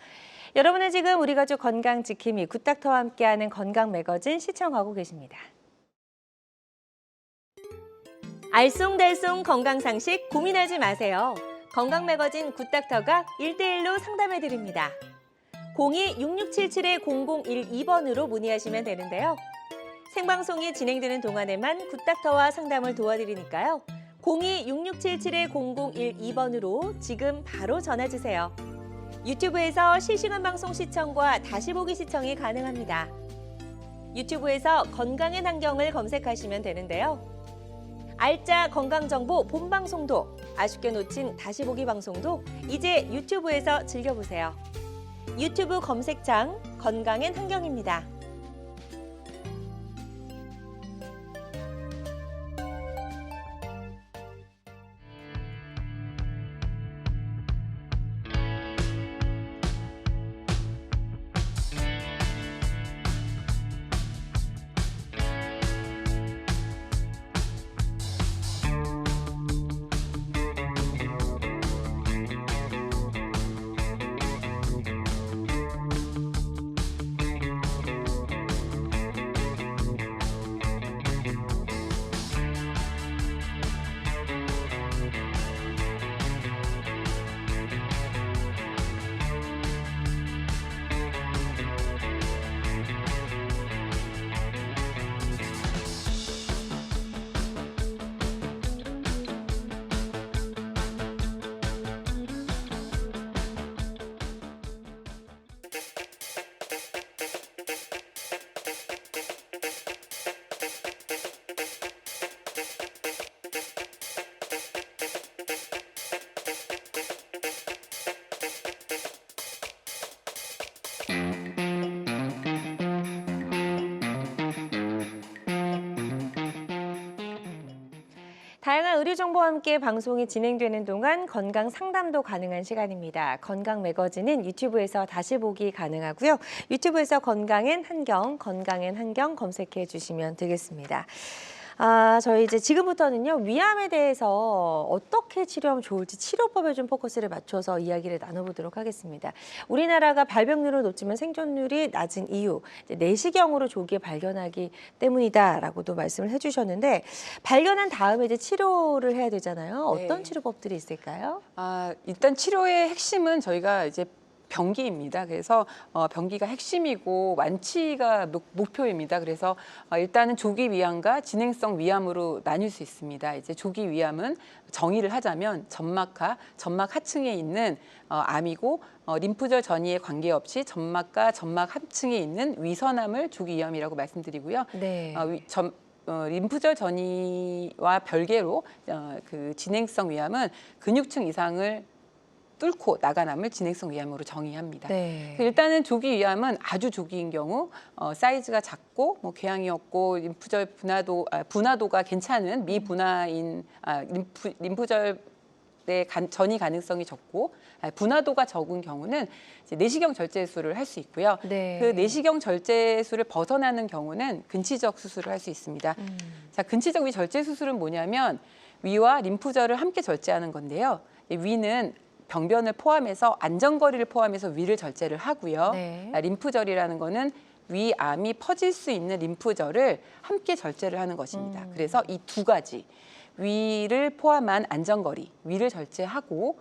여러분은 지금 우리 가족 건강 지킴이 굿닥터와 함께하는 건강 매거진 시청하고 계십니다. 알쏭달쏭 건강 상식 고민하지 마세요. 건강 매거진 굿닥터가 1대1로 상담해드립니다. 02-6677-0012번으로 문의하시면 되는데요. 생방송이 진행되는 동안에만 굿닥터와 상담을 도와드리니까요. 02-6677-0012번으로 지금 바로 전화주세요. 유튜브에서 실시간 방송 시청과 다시 보기 시청이 가능합니다. 유튜브에서 건강의 환경을 검색하시면 되는데요. 알짜 건강정보 본방송도, 아쉽게 놓친 다시 보기 방송도 이제 유튜브에서 즐겨보세요. 유튜브 검색창 건강엔 환경입니다. 다양한 의료 정보와 함께 방송이 진행되는 동안 건강 상담도 가능한 시간입니다. 건강 매거진은 유튜브에서 다시 보기 가능하고요. 유튜브에서 건강엔 한경 검색해 주시면 되겠습니다. 저희 이제 지금부터는요, 위암에 대해서 어떻게 치료하면 좋을지 치료법에 좀 포커스를 맞춰서 이야기를 나눠보도록 하겠습니다. 우리나라가 발병률은 높지만 생존율이 낮은 이유, 이제 내시경으로 조기에 발견하기 때문이다라고도 말씀을 해주셨는데, 발견한 다음에 이제 치료를 해야 되잖아요. 어떤 네. 치료법들이 있을까요? 일단 치료의 핵심은 저희가 이제 병기입니다. 그래서 병기가 핵심이고 완치가 목표입니다. 그래서 일단은 조기 위암과 진행성 위암으로 나뉠 수 있습니다. 이제 조기 위암은 정의를 하자면 점막하 하층에 있는 암이고 림프절 전이에 관계없이 점막과 점막 하층에 있는 위선암을 조기 위암이라고 말씀드리고요. 네. 림프절 전이와 별개로 그 진행성 위암은 근육층 이상을 뚫고 나간 암을 진행성 위암으로 정의합니다. 네. 일단은 조기 위암은 아주 조기인 경우 사이즈가 작고 뭐 궤양이 없고 림프절 분화도가 괜찮은 미분화인 림프절의 전이 가능성이 적고 분화도가 적은 경우는 이제 내시경 절제술을 할 수 있고요. 네. 그 내시경 절제술을 벗어나는 경우는 근치적 수술을 할 수 있습니다. 자, 근치적 위 절제 수술은 뭐냐면 위와 림프절을 함께 절제하는 건데요. 위는 병변을 포함해서 안전거리를 포함해서 위를 절제를 하고요. 네. 림프절이라는 거는 위암이 퍼질 수 있는 림프절을 함께 절제를 하는 것입니다. 그래서 이 두 가지 위를 포함한 안전거리, 위를 절제하고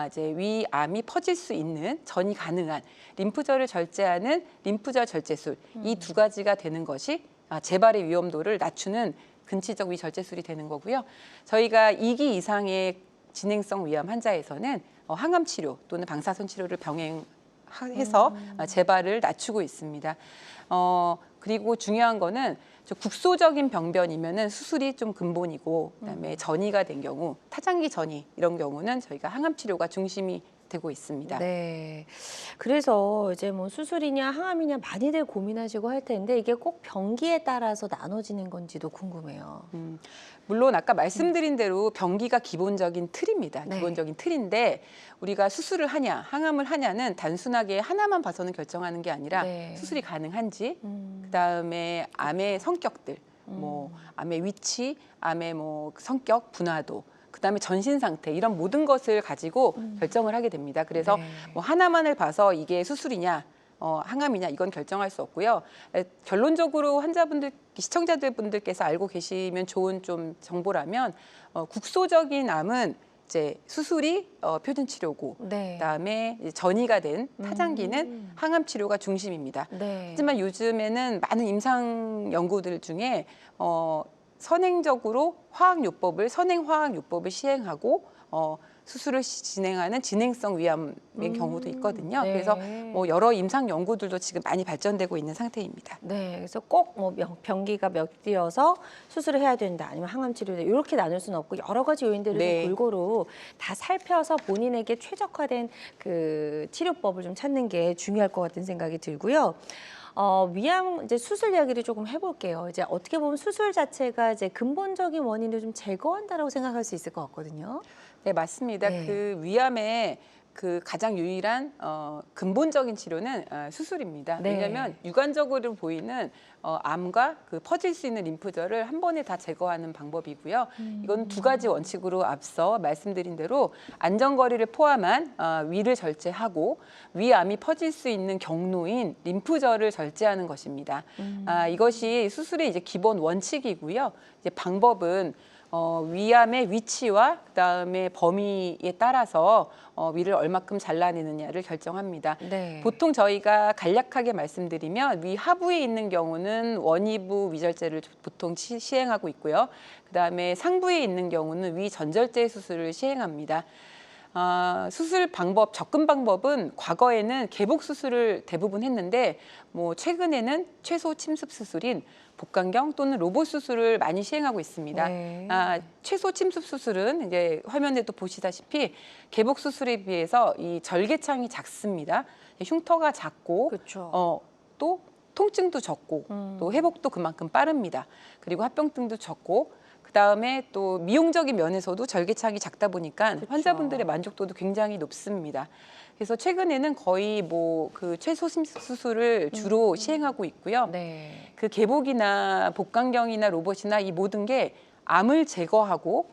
이제 위암이 퍼질 수 있는 전이 가능한 림프절을 절제하는 림프절 절제술 이 두 가지가 되는 것이 재발의 위험도를 낮추는 근치적 위 절제술이 되는 거고요. 저희가 2기 이상의 진행성 위암 환자에서는 항암 치료 또는 방사선 치료를 병행해서 재발을 낮추고 있습니다. 그리고 중요한 거는 국소적인 병변이면은 수술이 좀 근본이고 그다음에 전이가 된 경우 타장기 전이 이런 경우는 저희가 항암 치료가 중심이 되고 있습니다. 네. 그래서 이제 뭐 수술이냐 항암이냐 많이들 고민하시고 할 텐데 이게 꼭 병기에 따라서 나눠지는 건지도 궁금해요. 물론 아까 말씀드린 대로 병기가 기본적인 틀입니다. 네. 기본적인 틀인데 우리가 수술을 하냐, 항암을 하냐는 단순하게 하나만 봐서는 결정하는 게 아니라 네. 수술이 가능한지, 그다음에 암의 성격들, 뭐 암의 위치, 암의 뭐 성격, 분화도, 그다음에 전신 상태 이런 모든 것을 가지고 결정을 하게 됩니다. 그래서 네. 뭐 하나만을 봐서 이게 수술이냐, 항암이냐 이건 결정할 수 없고요. 결론적으로 환자분들, 시청자분들께서 알고 계시면 좋은 좀 정보라면 국소적인 암은 이제 수술이 표준 치료고 네. 그다음에 이제 전이가 된 타장기는 항암 치료가 중심입니다. 네. 하지만 요즘에는 많은 임상 연구들 중에 선행적으로 선행 화학요법을 시행하고 수술을 진행하는 진행성 위암의 경우도 있거든요. 네. 그래서 뭐 여러 임상 연구들도 지금 많이 발전되고 있는 상태입니다. 네, 그래서 꼭 뭐 병기가 몇 개여서 수술을 해야 된다, 아니면 항암 치료를 이렇게 나눌 수는 없고 여러 가지 요인들을 네. 좀 골고루 다 살펴서 본인에게 최적화된 그 치료법을 좀 찾는 게 중요할 것 같은 생각이 들고요. 위암 이제 수술 이야기를 조금 해볼게요. 이제 어떻게 보면 수술 자체가 이제 근본적인 원인을 좀 제거한다라고 생각할 수 있을 것 같거든요. 네, 맞습니다. 네. 그 위암의 그 가장 유일한 근본적인 치료는 수술입니다. 네. 왜냐하면 육안적으로 보이는 암과 그 퍼질 수 있는 림프절을 한 번에 다 제거하는 방법이고요. 이건 두 가지 원칙으로 앞서 말씀드린 대로 안전거리를 포함한 위를 절제하고 위암이 퍼질 수 있는 경로인 림프절을 절제하는 것입니다. 이것이 수술의 이제 기본 원칙이고요. 이제 방법은 위암의 위치와 그다음에 범위에 따라서 위를 얼마큼 잘라내느냐를 결정합니다. 네. 보통 저희가 간략하게 말씀드리면 위 하부에 있는 경우는 원위부 위절제를 보통 시행하고 있고요. 그다음에 상부에 있는 경우는 위 전절제 수술을 시행합니다. 수술 방법, 접근 방법은 과거에는 개복 수술을 대부분 했는데 뭐 최근에는 최소 침습 수술인 복강경 또는 로봇 수술을 많이 시행하고 있습니다. 네. 최소 침습 수술은 이제 화면에도 보시다시피 개복 수술에 비해서 이 절개창이 작습니다. 흉터가 작고 그렇죠. 또 통증도 적고 또 회복도 그만큼 빠릅니다. 그리고 합병증도 적고 그다음에 또 미용적인 면에서도 절개창이 작다 보니까 그쵸. 환자분들의 만족도도 굉장히 높습니다. 그래서 최근에는 거의 뭐 그 최소심 수술을 주로 시행하고 있고요. 네. 그 개복이나 복강경이나 로봇이나 이 모든 게 암을 제거하고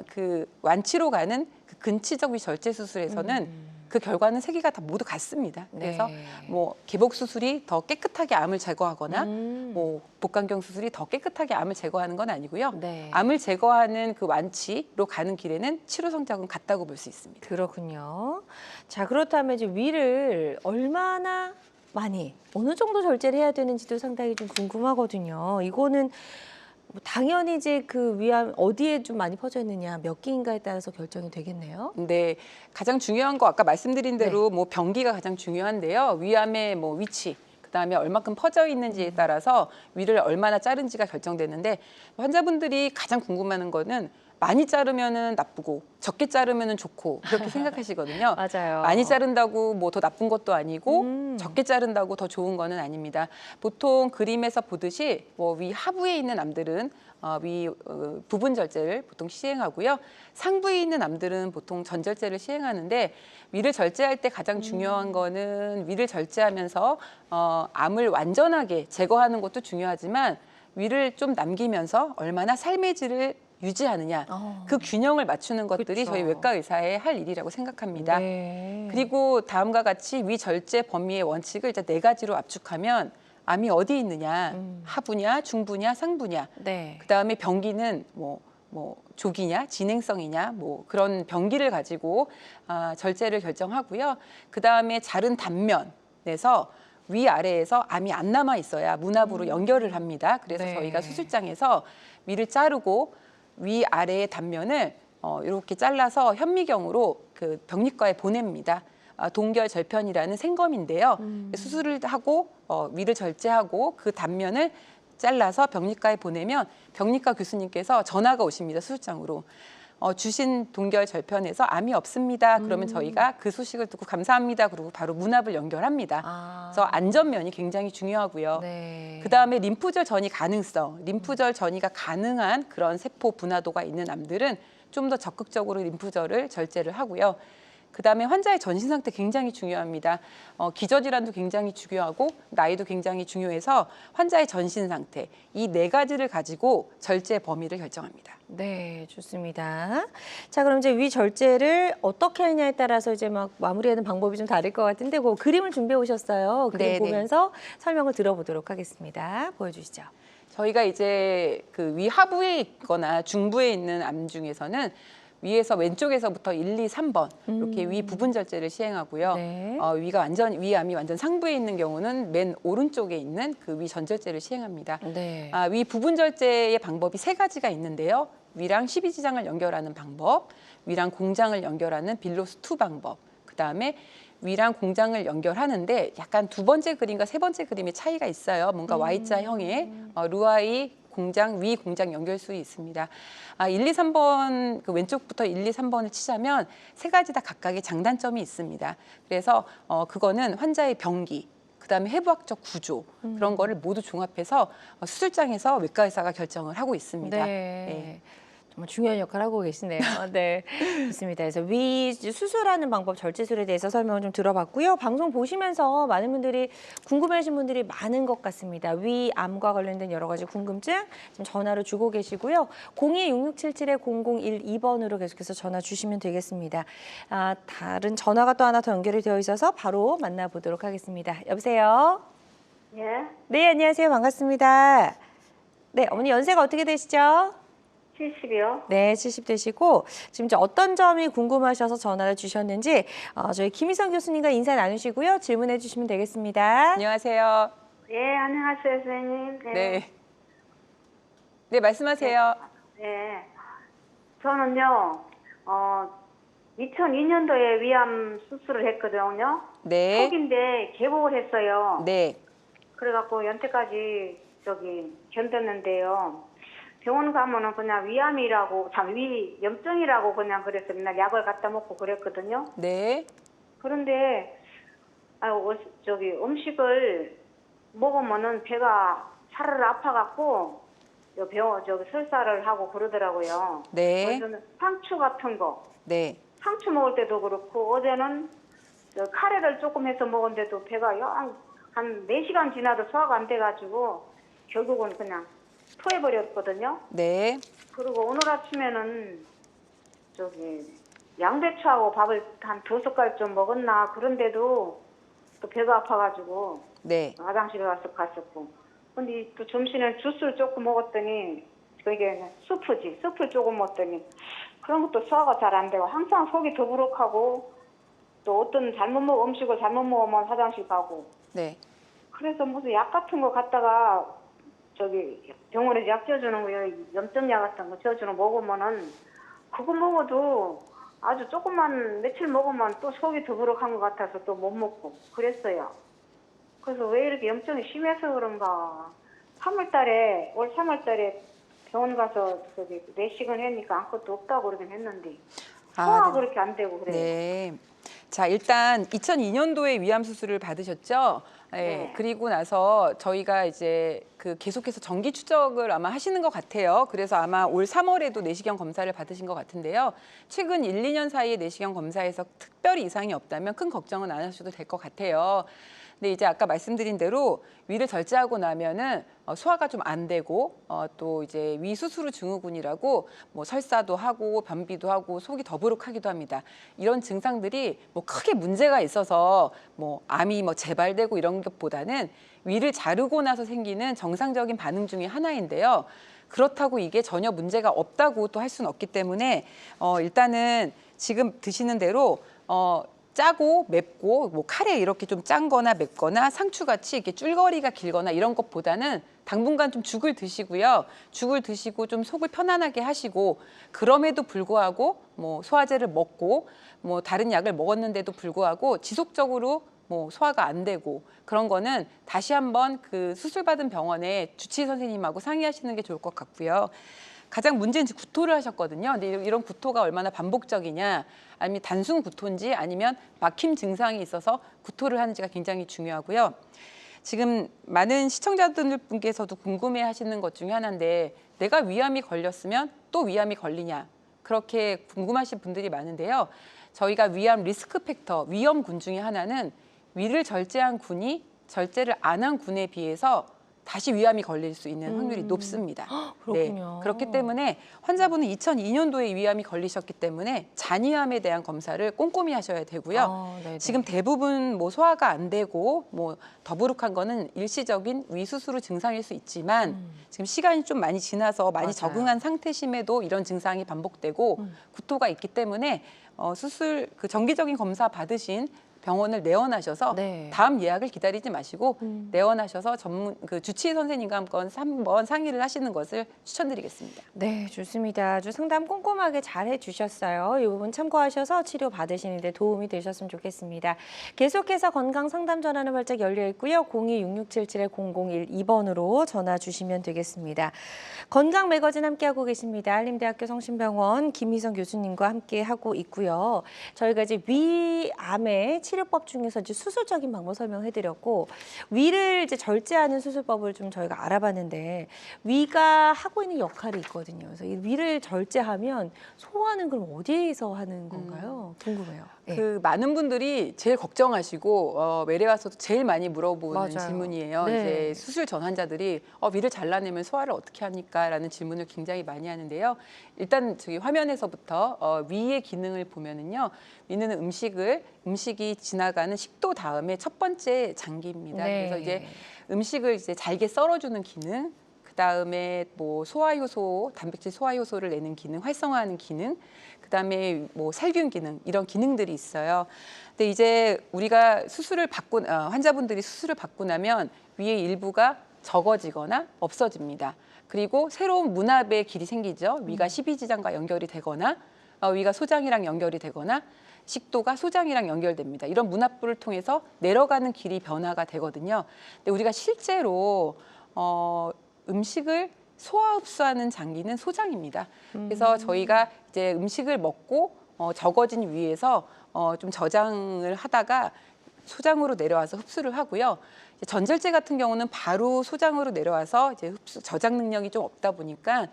그 완치로 가는 그 근치적 위절제 수술에서는 그 결과는 세 개가 다 모두 같습니다. 그래서 네. 뭐 개복 수술이 더 깨끗하게 암을 제거하거나 음. 뭐 복강경 수술이 더 깨끗하게 암을 제거하는 건 아니고요. 네. 암을 제거하는 그 완치로 가는 길에는 치료 성적은 같다고 볼 수 있습니다. 그렇군요. 자, 그렇다면 이제 위를 얼마나 많이, 어느 정도 절제를 해야 되는지도 상당히 좀 궁금하거든요. 이거는 뭐 당연히 이제 그 위암 어디에 좀 많이 퍼져 있느냐, 몇 개인가에 따라서 결정이 되겠네요. 근데 가장 중요한 거 아까 말씀드린 대로 네. 뭐 병기가 가장 중요한데요. 위암의 뭐 위치, 그다음에 얼마큼 퍼져 있는지에 따라서 위를 얼마나 자른지가 결정되는데 환자분들이 가장 궁금해하는 거는 많이 자르면은 나쁘고 적게 자르면은 좋고 그렇게 생각하시거든요. 맞아요. 많이 자른다고 뭐 더 나쁜 것도 아니고 적게 자른다고 더 좋은 거는 아닙니다. 보통 그림에서 보듯이 뭐 위 하부에 있는 암들은 위 부분 절제를 보통 시행하고요. 상부에 있는 암들은 보통 전절제를 시행하는데 위를 절제할 때 가장 중요한 거는 위를 절제하면서 암을 완전하게 제거하는 것도 중요하지만 위를 좀 남기면서 얼마나 삶의 질을 유지하느냐 그 균형을 맞추는 것들이 그쵸. 저희 외과 의사의 할 일이라고 생각합니다. 네. 그리고 다음과 같이 위 절제 범위의 원칙을 이제 4가지로 압축하면 암이 어디 있느냐, 하부냐, 중부냐, 상부냐. 네. 그다음에 병기는 뭐 조기냐, 진행성이냐, 뭐 그런 병기를 가지고 절제를 결정하고요. 그다음에 자른 단면에서 위 아래에서 암이 안 남아 있어야 문압으로 연결을 합니다. 그래서 네. 저희가 수술장에서 위를 자르고 위 아래의 단면을 이렇게 잘라서 현미경으로 그 병리과에 보냅니다. 동결절편이라는 생검인데요. 수술을 하고 위를 절제하고 그 단면을 잘라서 병리과에 보내면 병리과 교수님께서 전화가 오십니다. 수술장으로. 주신 동결절편에서 암이 없습니다. 그러면 저희가 그 소식을 듣고 감사합니다. 그리고 바로 문압을 연결합니다. 그래서 안전면이 굉장히 중요하고요. 네. 그다음에 림프절 전이 가능성, 림프절 전이가 가능한 그런 세포 분화도가 있는 암들은 좀 더 적극적으로 림프절을 절제를 하고요. 그다음에 환자의 전신 상태 굉장히 중요합니다. 기저질환도 굉장히 중요하고 나이도 굉장히 중요해서 환자의 전신 상태 이 4가지를 가지고 절제 범위를 결정합니다. 네, 좋습니다. 자, 그럼 이제 위 절제를 어떻게 하느냐에 따라서 이제 막 마무리하는 방법이 좀 다를 것 같은데 그 그림을 준비해 오셨어요. 그림 네, 보면서 설명을 들어보도록 하겠습니다. 보여주시죠. 저희가 이제 그 위 하부에 있거나 중부에 있는 암 중에서는 위에서 왼쪽에서부터 1, 2, 3번 이렇게 위 부분 절제를 시행하고요. 네. 위암이 완전 상부에 있는 경우는 맨 오른쪽에 있는 그 위 전절제를 시행합니다. 네. 위 부분 절제의 방법이 3가지가 있는데요. 위랑 12지장을 연결하는 방법, 위랑 공장을 연결하는 빌로스 2 방법, 그다음에 위랑 공장을 연결하는데 약간 2번째 그림과 3번째 그림의 차이가 있어요. 뭔가 Y자형의 루아이 공장, 위 공장 연결술이 있습니다. 1, 2, 3번 그 왼쪽부터 1, 2, 3번을 치자면 3가지 다 각각의 장단점이 있습니다. 그래서 그거는 환자의 병기, 그다음에 해부학적 구조 그런 거를 모두 종합해서 수술장에서 외과 의사가 결정을 하고 있습니다. 네. 네. 정말 중요한 역할을 하고 계시네요. 네, 좋습니다. 그래서 위 수술하는 방법, 절제술에 대해서 설명을 좀 들어봤고요. 방송 보시면서 많은 분들이 궁금해하신 분들이 많은 것 같습니다. 위암과 관련된 여러 가지 궁금증 지금 전화로 주고 계시고요. 02-6677-0012번으로 계속해서 전화 주시면 되겠습니다. 다른 전화가 또 하나 더 연결이 되어 있어서 바로 만나보도록 하겠습니다. 여보세요? 예, 네, 안녕하세요. 반갑습니다. 네, 어머니 연세가 어떻게 되시죠? 70이요. 네, 70대시고 지금 이제 어떤 점이 궁금하셔서 전화를 주셨는지 저희 김희성 교수님과 인사 나누시고요. 질문해 주시면 되겠습니다. 안녕하세요. 예, 안녕하세요, 선생님. 네. 네, 말씀하세요. 네. 저는요, 2002년도에 위암 수술을 했거든요. 네. 초기인데 개복을 했어요. 네. 그래갖고 연태까지 견뎠는데요. 병원 가면은 그냥 위암이라고, 위 염증이라고 그냥 그래서 맨날 약을 갖다 먹고 그랬거든요. 네. 그런데 음식을 먹으면은 배가 사르르 아파갖고 설사를 하고 그러더라고요. 네. 그래서 상추 같은 거, 네. 상추 먹을 때도 그렇고 어제는 저 카레를 조금 해서 먹었는데도 배가 영 한 4시간 지나도 소화가 안 돼가지고 결국은 그냥 토해버렸거든요. 네. 그리고 오늘 아침에는 저기 양배추하고 밥을 한 2숟갈 좀 먹었나 그런데도 또 배가 아파가지고 네. 화장실에 갔었고. 근데 또 점심에 주스를 조금 먹었더니 그게 수프지. 수프를 조금 먹었더니 그런 것도 소화가 잘 안 되고 항상 속이 더부룩하고 또 어떤 음식을 잘못 먹으면 화장실 가고. 네. 그래서 무슨 약 같은 거 갖다가 저기 병원에서 약 줘주는 거요. 염증약 같은 거 줘주는 거 먹으면은 그거 먹어도 아주 조금만 며칠 먹으면 또 속이 더부룩한 것 같아서 또 못 먹고 그랬어요. 그래서 왜 이렇게 염증이 심해서 그런가. 올 3월 달에 병원 가서 저기 내시경 하니까 아무것도 없다고 그러긴 했는데 소화가 네. 그렇게 안 되고 그래요. 네. 자, 일단 2002년도에 위암 수술을 받으셨죠? 네. 네. 그리고 나서 저희가 이제 그 계속해서 정기 추적을 아마 하시는 것 같아요. 그래서 아마 올 3월에도 내시경 검사를 받으신 것 같은데요. 최근 1, 2년 사이에 내시경 검사에서 특별히 이상이 없다면 큰 걱정은 안 하셔도 될 것 같아요. 근데 이제 아까 말씀드린 대로 위를 절제하고 나면은 소화가 좀 안 되고 또 이제 위 수수루 증후군이라고 뭐 설사도 하고 변비도 하고 속이 더부룩하기도 합니다. 이런 증상들이 뭐 크게 문제가 있어서 뭐 암이 뭐 재발되고 이런 것보다는 위를 자르고 나서 생기는 정상적인 반응 중에 하나인데요. 그렇다고 이게 전혀 문제가 없다고 또 할 수는 없기 때문에 일단은 지금 드시는 대로 짜고 맵고 뭐 카레 이렇게 좀 짠 거나 맵거나 상추같이 이렇게 줄거리가 길거나 이런 것보다는 당분간 좀 죽을 드시고요. 죽을 드시고 좀 속을 편안하게 하시고 그럼에도 불구하고 뭐 소화제를 먹고 뭐 다른 약을 먹었는데도 불구하고 지속적으로 뭐 소화가 안 되고 그런 거는 다시 한번 그 수술받은 병원에 주치의 선생님하고 상의하시는 게 좋을 것 같고요. 가장 문제는 구토를 하셨거든요. 근데 이런 구토가 얼마나 반복적이냐, 아니면 단순 구토인지 아니면 막힘 증상이 있어서 구토를 하는지가 굉장히 중요하고요. 지금 많은 시청자분께서도 궁금해하시는 것 중에 하나인데 내가 위암이 걸렸으면 또 위암이 걸리냐 그렇게 궁금하신 분들이 많은데요. 저희가 위암 리스크 팩터, 위험군 중에 하나는 위를 절제한 군이 절제를 안 한 군에 비해서 다시 위암이 걸릴 수 있는 확률이 높습니다. 그렇군요. 네, 그렇기 때문에 환자분은 2002년도에 위암이 걸리셨기 때문에 잔위암에 대한 검사를 꼼꼼히 하셔야 되고요. 네네. 지금 대부분 뭐 소화가 안 되고 뭐 더부룩한 거는 일시적인 위수스루 증상일 수 있지만 지금 시간이 좀 많이 지나서 많이 맞아요. 적응한 상태심에도 이런 증상이 반복되고 구토가 있기 때문에 수술 그 정기적인 검사 받으신 병원을 내원하셔서 네. 다음 예약을 기다리지 마시고 내원하셔서 전문 그 주치의 선생님과 한번 상의를 하시는 것을 추천드리겠습니다. 네, 좋습니다. 아주 상담 꼼꼼하게 잘 해주셨어요. 이 부분 참고하셔서 치료 받으시는 데 도움이 되셨으면 좋겠습니다. 계속해서 건강 상담 전화는 활짝 열려 있고요. 02-6677-0012번으로 전화 주시면 되겠습니다. 건강 매거진 함께하고 계십니다. 한림대학교 성심병원 김희성 교수님과 함께하고 있고요. 저희가 이제 위암의 치료법 중에서 이제 수술적인 방법 설명해드렸고 위를 이제 절제하는 수술법을 좀 저희가 알아봤는데 위가 하고 있는 역할이 있거든요. 그래서 이 위를 절제하면 소화는 그럼 어디에서 하는 건가요? 궁금해요. 네. 그 많은 분들이 제일 걱정하시고 외래 와서도 제일 많이 물어보는 맞아요. 질문이에요. 네. 이제 수술 전 환자들이 위를 잘라내면 소화를 어떻게 합니까?라는 질문을 굉장히 많이 하는데요. 일단 저기 화면에서부터 위의 기능을 보면은요, 위는 음식이 지나가는 식도 다음에 첫 번째 장기입니다. 네. 그래서 이제 음식을 이제 잘게 썰어주는 기능. 그다음에 뭐 소화효소, 단백질 소화효소를 내는 기능, 활성화하는 기능, 그다음에 뭐 살균 기능 이런 기능들이 있어요. 근데 이제 우리가 환자분들이 수술을 받고 나면 위의 일부가 적어지거나 없어집니다. 그리고 새로운 문합의 길이 생기죠. 위가 십이지장과 연결이 되거나 위가 소장이랑 연결이 되거나 식도가 소장이랑 연결됩니다. 이런 문합부를 통해서 내려가는 길이 변화가 되거든요. 근데 우리가 실제로 음식을 소화 흡수하는 장기는 소장입니다. 그래서 저희가 이제 음식을 먹고 적어진 위에서 좀 저장을 하다가 소장으로 내려와서 흡수를 하고요. 이제 전절제 같은 경우는 바로 소장으로 내려와서 이제 흡수 저장 능력이 좀 없다 보니까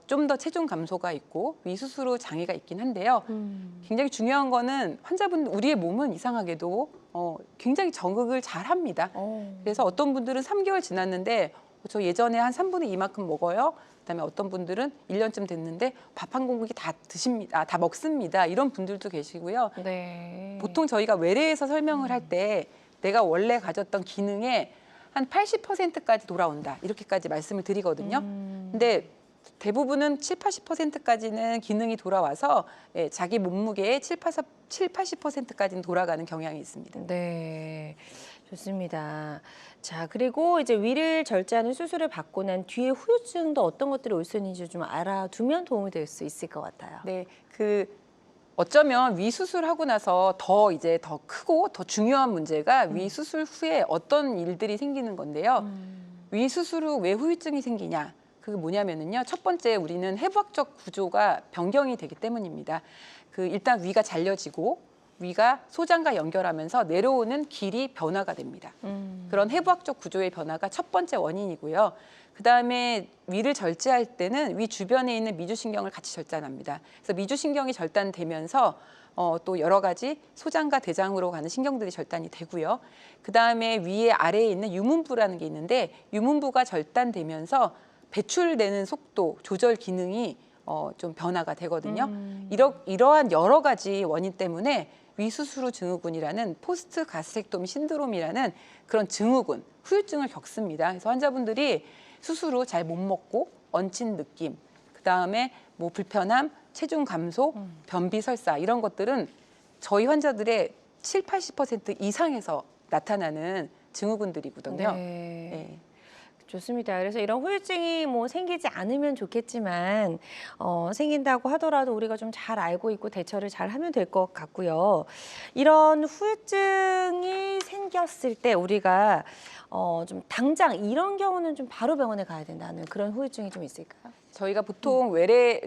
좀 더 체중 감소가 있고 위수스로 장애가 있긴 한데요. 굉장히 중요한 거는 환자분 우리의 몸은 이상하게도 굉장히 적응을 잘 합니다. 그래서 어떤 분들은 3개월 지났는데 저 예전에 한 3분의 2만큼 먹어요. 그다음에 어떤 분들은 1년쯤 됐는데 밥 한 공기 다 드십니다. 다 먹습니다. 이런 분들도 계시고요. 네. 보통 저희가 외래에서 설명을 할 때 내가 원래 가졌던 기능의 한 80%까지 돌아온다. 이렇게까지 말씀을 드리거든요. 근데 대부분은 7, 80%까지는 기능이 돌아와서 자기 몸무게의 7, 80%까지는 돌아가는 경향이 있습니다. 네, 좋습니다. 자, 그리고 이제 위를 절제하는 수술을 받고 난 뒤에 후유증도 어떤 것들이 올 수 있는지 좀 알아두면 도움이 될 수 있을 것 같아요. 네, 어쩌면 위 수술하고 나서 더 크고 더 중요한 문제가 위 수술 후에 어떤 일들이 생기는 건데요. 위 수술 후 왜 후유증이 생기냐? 그게 뭐냐면은요. 첫 번째 우리는 해부학적 구조가 변경이 되기 때문입니다. 일단 위가 잘려지고 위가 소장과 연결하면서 내려오는 길이 변화가 됩니다. 그런 해부학적 구조의 변화가 첫 번째 원인이고요. 그다음에 위를 절제할 때는 위 주변에 있는 미주신경을 같이 절단합니다. 그래서 미주신경이 절단되면서 또 여러 가지 소장과 대장으로 가는 신경들이 절단이 되고요. 그다음에 위에 아래에 있는 유문부라는 게 있는데 유문부가 절단되면서 배출되는 속도, 조절 기능이 좀 변화가 되거든요. 이러한 여러 가지 원인 때문에 위수술 후 증후군이라는 포스트 가스트렉토미 신드롬이라는 그런 증후군, 후유증을 겪습니다. 그래서 환자분들이 수술 후 잘 못 먹고 얹힌 느낌, 그다음에 뭐 불편함, 체중 감소, 변비 설사 이런 것들은 저희 환자들의 7, 80% 이상에서 나타나는 증후군들이거든요. 네. 좋습니다. 그래서 이런 후유증이 뭐 생기지 않으면 좋겠지만 생긴다고 하더라도 우리가 좀 잘 알고 있고 대처를 잘 하면 될 것 같고요. 이런 후유증이 생겼을 때 우리가 좀 당장 이런 경우는 좀 바로 병원에 가야 된다는 그런 후유증이 좀 있을까요? 저희가 보통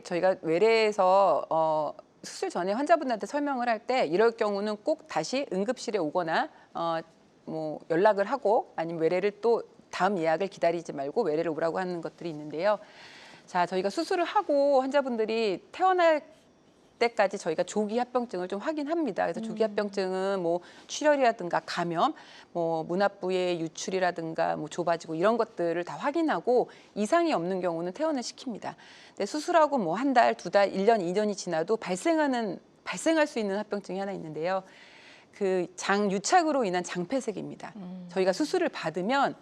저희가 외래에서 수술 전에 환자분들한테 설명을 할 때 이럴 경우는 꼭 다시 응급실에 오거나 뭐 연락을 하고 아니면 외래를 또 다음 예약을 기다리지 말고 외래를 오라고 하는 것들이 있는데요. 자, 저희가 수술을 하고 환자분들이 태어날 때까지 저희가 조기 합병증을 좀 확인합니다. 그래서 조기 합병증은 뭐 출혈이라든가 감염, 뭐 문합부의 유출이라든가 뭐 좁아지고 이런 것들을 다 확인하고 이상이 없는 경우는 퇴원을 시킵니다. 근데 수술하고 뭐 한 달, 두 달, 1년, 2년이 지나도 발생할 수 있는 합병증이 하나 있는데요. 장 유착으로 인한 장폐색입니다. 저희가 수술을 받으면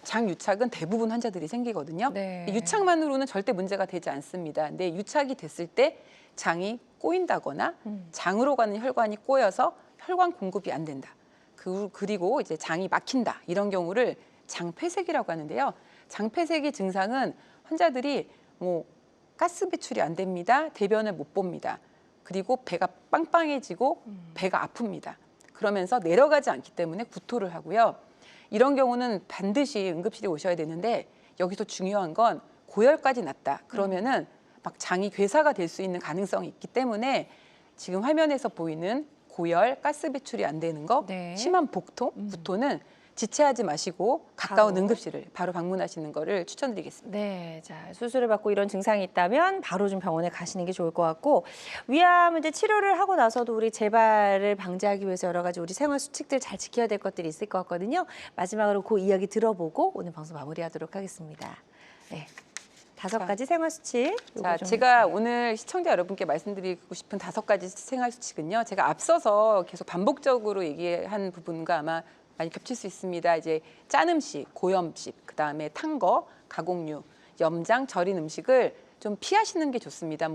장 유착은 대부분 환자들이 생기거든요. 네. 유착만으로는 절대 문제가 되지 않습니다. 근데 유착이 됐을 때 장이 꼬인다거나 장으로 가는 혈관이 꼬여서 혈관 공급이 안 된다. 그리고 이제 장이 막힌다. 이런 경우를 장폐색이라고 하는데요. 장폐색의 증상은 환자들이 뭐 가스 배출이 안 됩니다. 대변을 못 봅니다. 그리고 배가 빵빵해지고 배가 아픕니다. 그러면서 내려가지 않기 때문에 구토를 하고요. 이런 경우는 반드시 응급실에 오셔야 되는데 여기서 중요한 건 고열까지 났다. 그러면은 막 장이 괴사가 될 수 있는 가능성이 있기 때문에 지금 화면에서 보이는 고열, 가스 배출이 안 되는 거, 네. 심한 복통, 구토는 지체하지 마시고 가까운 바로. 응급실을 바로 방문하시는 거를 추천드리겠습니다. 네, 자 수술을 받고 이런 증상이 있다면 바로 좀 병원에 가시는 게 좋을 것 같고 위암 이제 치료를 하고 나서도 우리 재발을 방지하기 위해서 여러 가지 우리 생활 수칙들 잘 지켜야 될 것들이 있을 것 같거든요. 마지막으로 그 이야기 들어보고 오늘 방송 마무리하도록 하겠습니다. 네, 5가지 생활 수칙. 자, 제가 오늘 시청자 여러분께 말씀드리고 싶은 5가지 생활 수칙은요. 제가 앞서서 계속 반복적으로 얘기한 부분과 아마 많이 겹칠 수 있습니다. 이제 짠 음식, 고염식, 그다음에 탄 거, 가공류, 염장, 절인 음식을 좀 피하시는 게 좋습니다.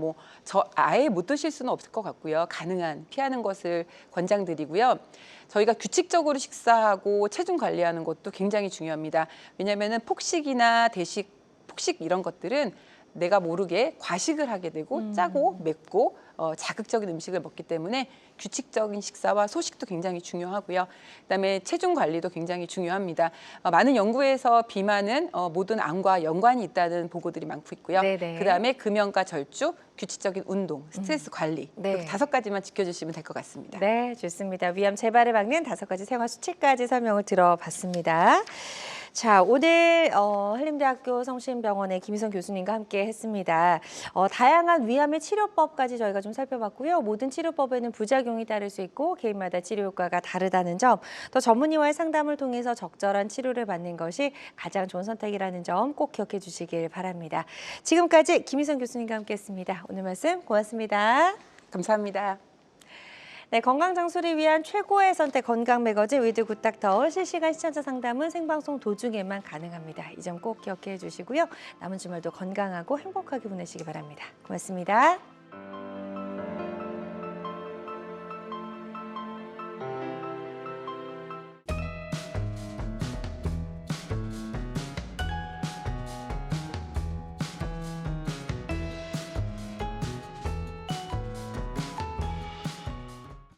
아예 못 드실 수는 없을 것 같고요. 가능한 피하는 것을 권장드리고요. 저희가 규칙적으로 식사하고 체중 관리하는 것도 굉장히 중요합니다. 왜냐하면은 폭식이나 폭식 이런 것들은 내가 모르게 과식을 하게 되고 짜고 맵고 자극적인 음식을 먹기 때문에 규칙적인 식사와 소식도 굉장히 중요하고요. 그다음에 체중 관리도 굉장히 중요합니다. 많은 연구에서 비만은 모든 암과 연관이 있다는 보고들이 많고 있고요. 네네. 그다음에 금연과 절주, 규칙적인 운동, 스트레스 관리 네. 이렇게 5가지만 지켜주시면 될 것 같습니다. 네, 좋습니다. 위암 재발을 막는 5가지 생활 수칙까지 설명을 들어봤습니다. 자, 오늘 한림대학교 성심병원의 김희선 교수님과 함께 했습니다. 다양한 위암의 치료법까지 저희가 좀 살펴봤고요. 모든 치료법에는 부작용이 따를 수 있고 개인마다 치료 효과가 다르다는 점, 또 전문의와의 상담을 통해서 적절한 치료를 받는 것이 가장 좋은 선택이라는 점 꼭 기억해 주시길 바랍니다. 지금까지 김희선 교수님과 함께했습니다. 오늘 말씀 고맙습니다. 감사합니다. 네, 건강 장수를 위한 최고의 선택 건강 매거진 위드 굿닥터 실시간 시청자 상담은 생방송 도중에만 가능합니다. 이 점 꼭 기억해 주시고요. 남은 주말도 건강하고 행복하게 보내시기 바랍니다. 고맙습니다.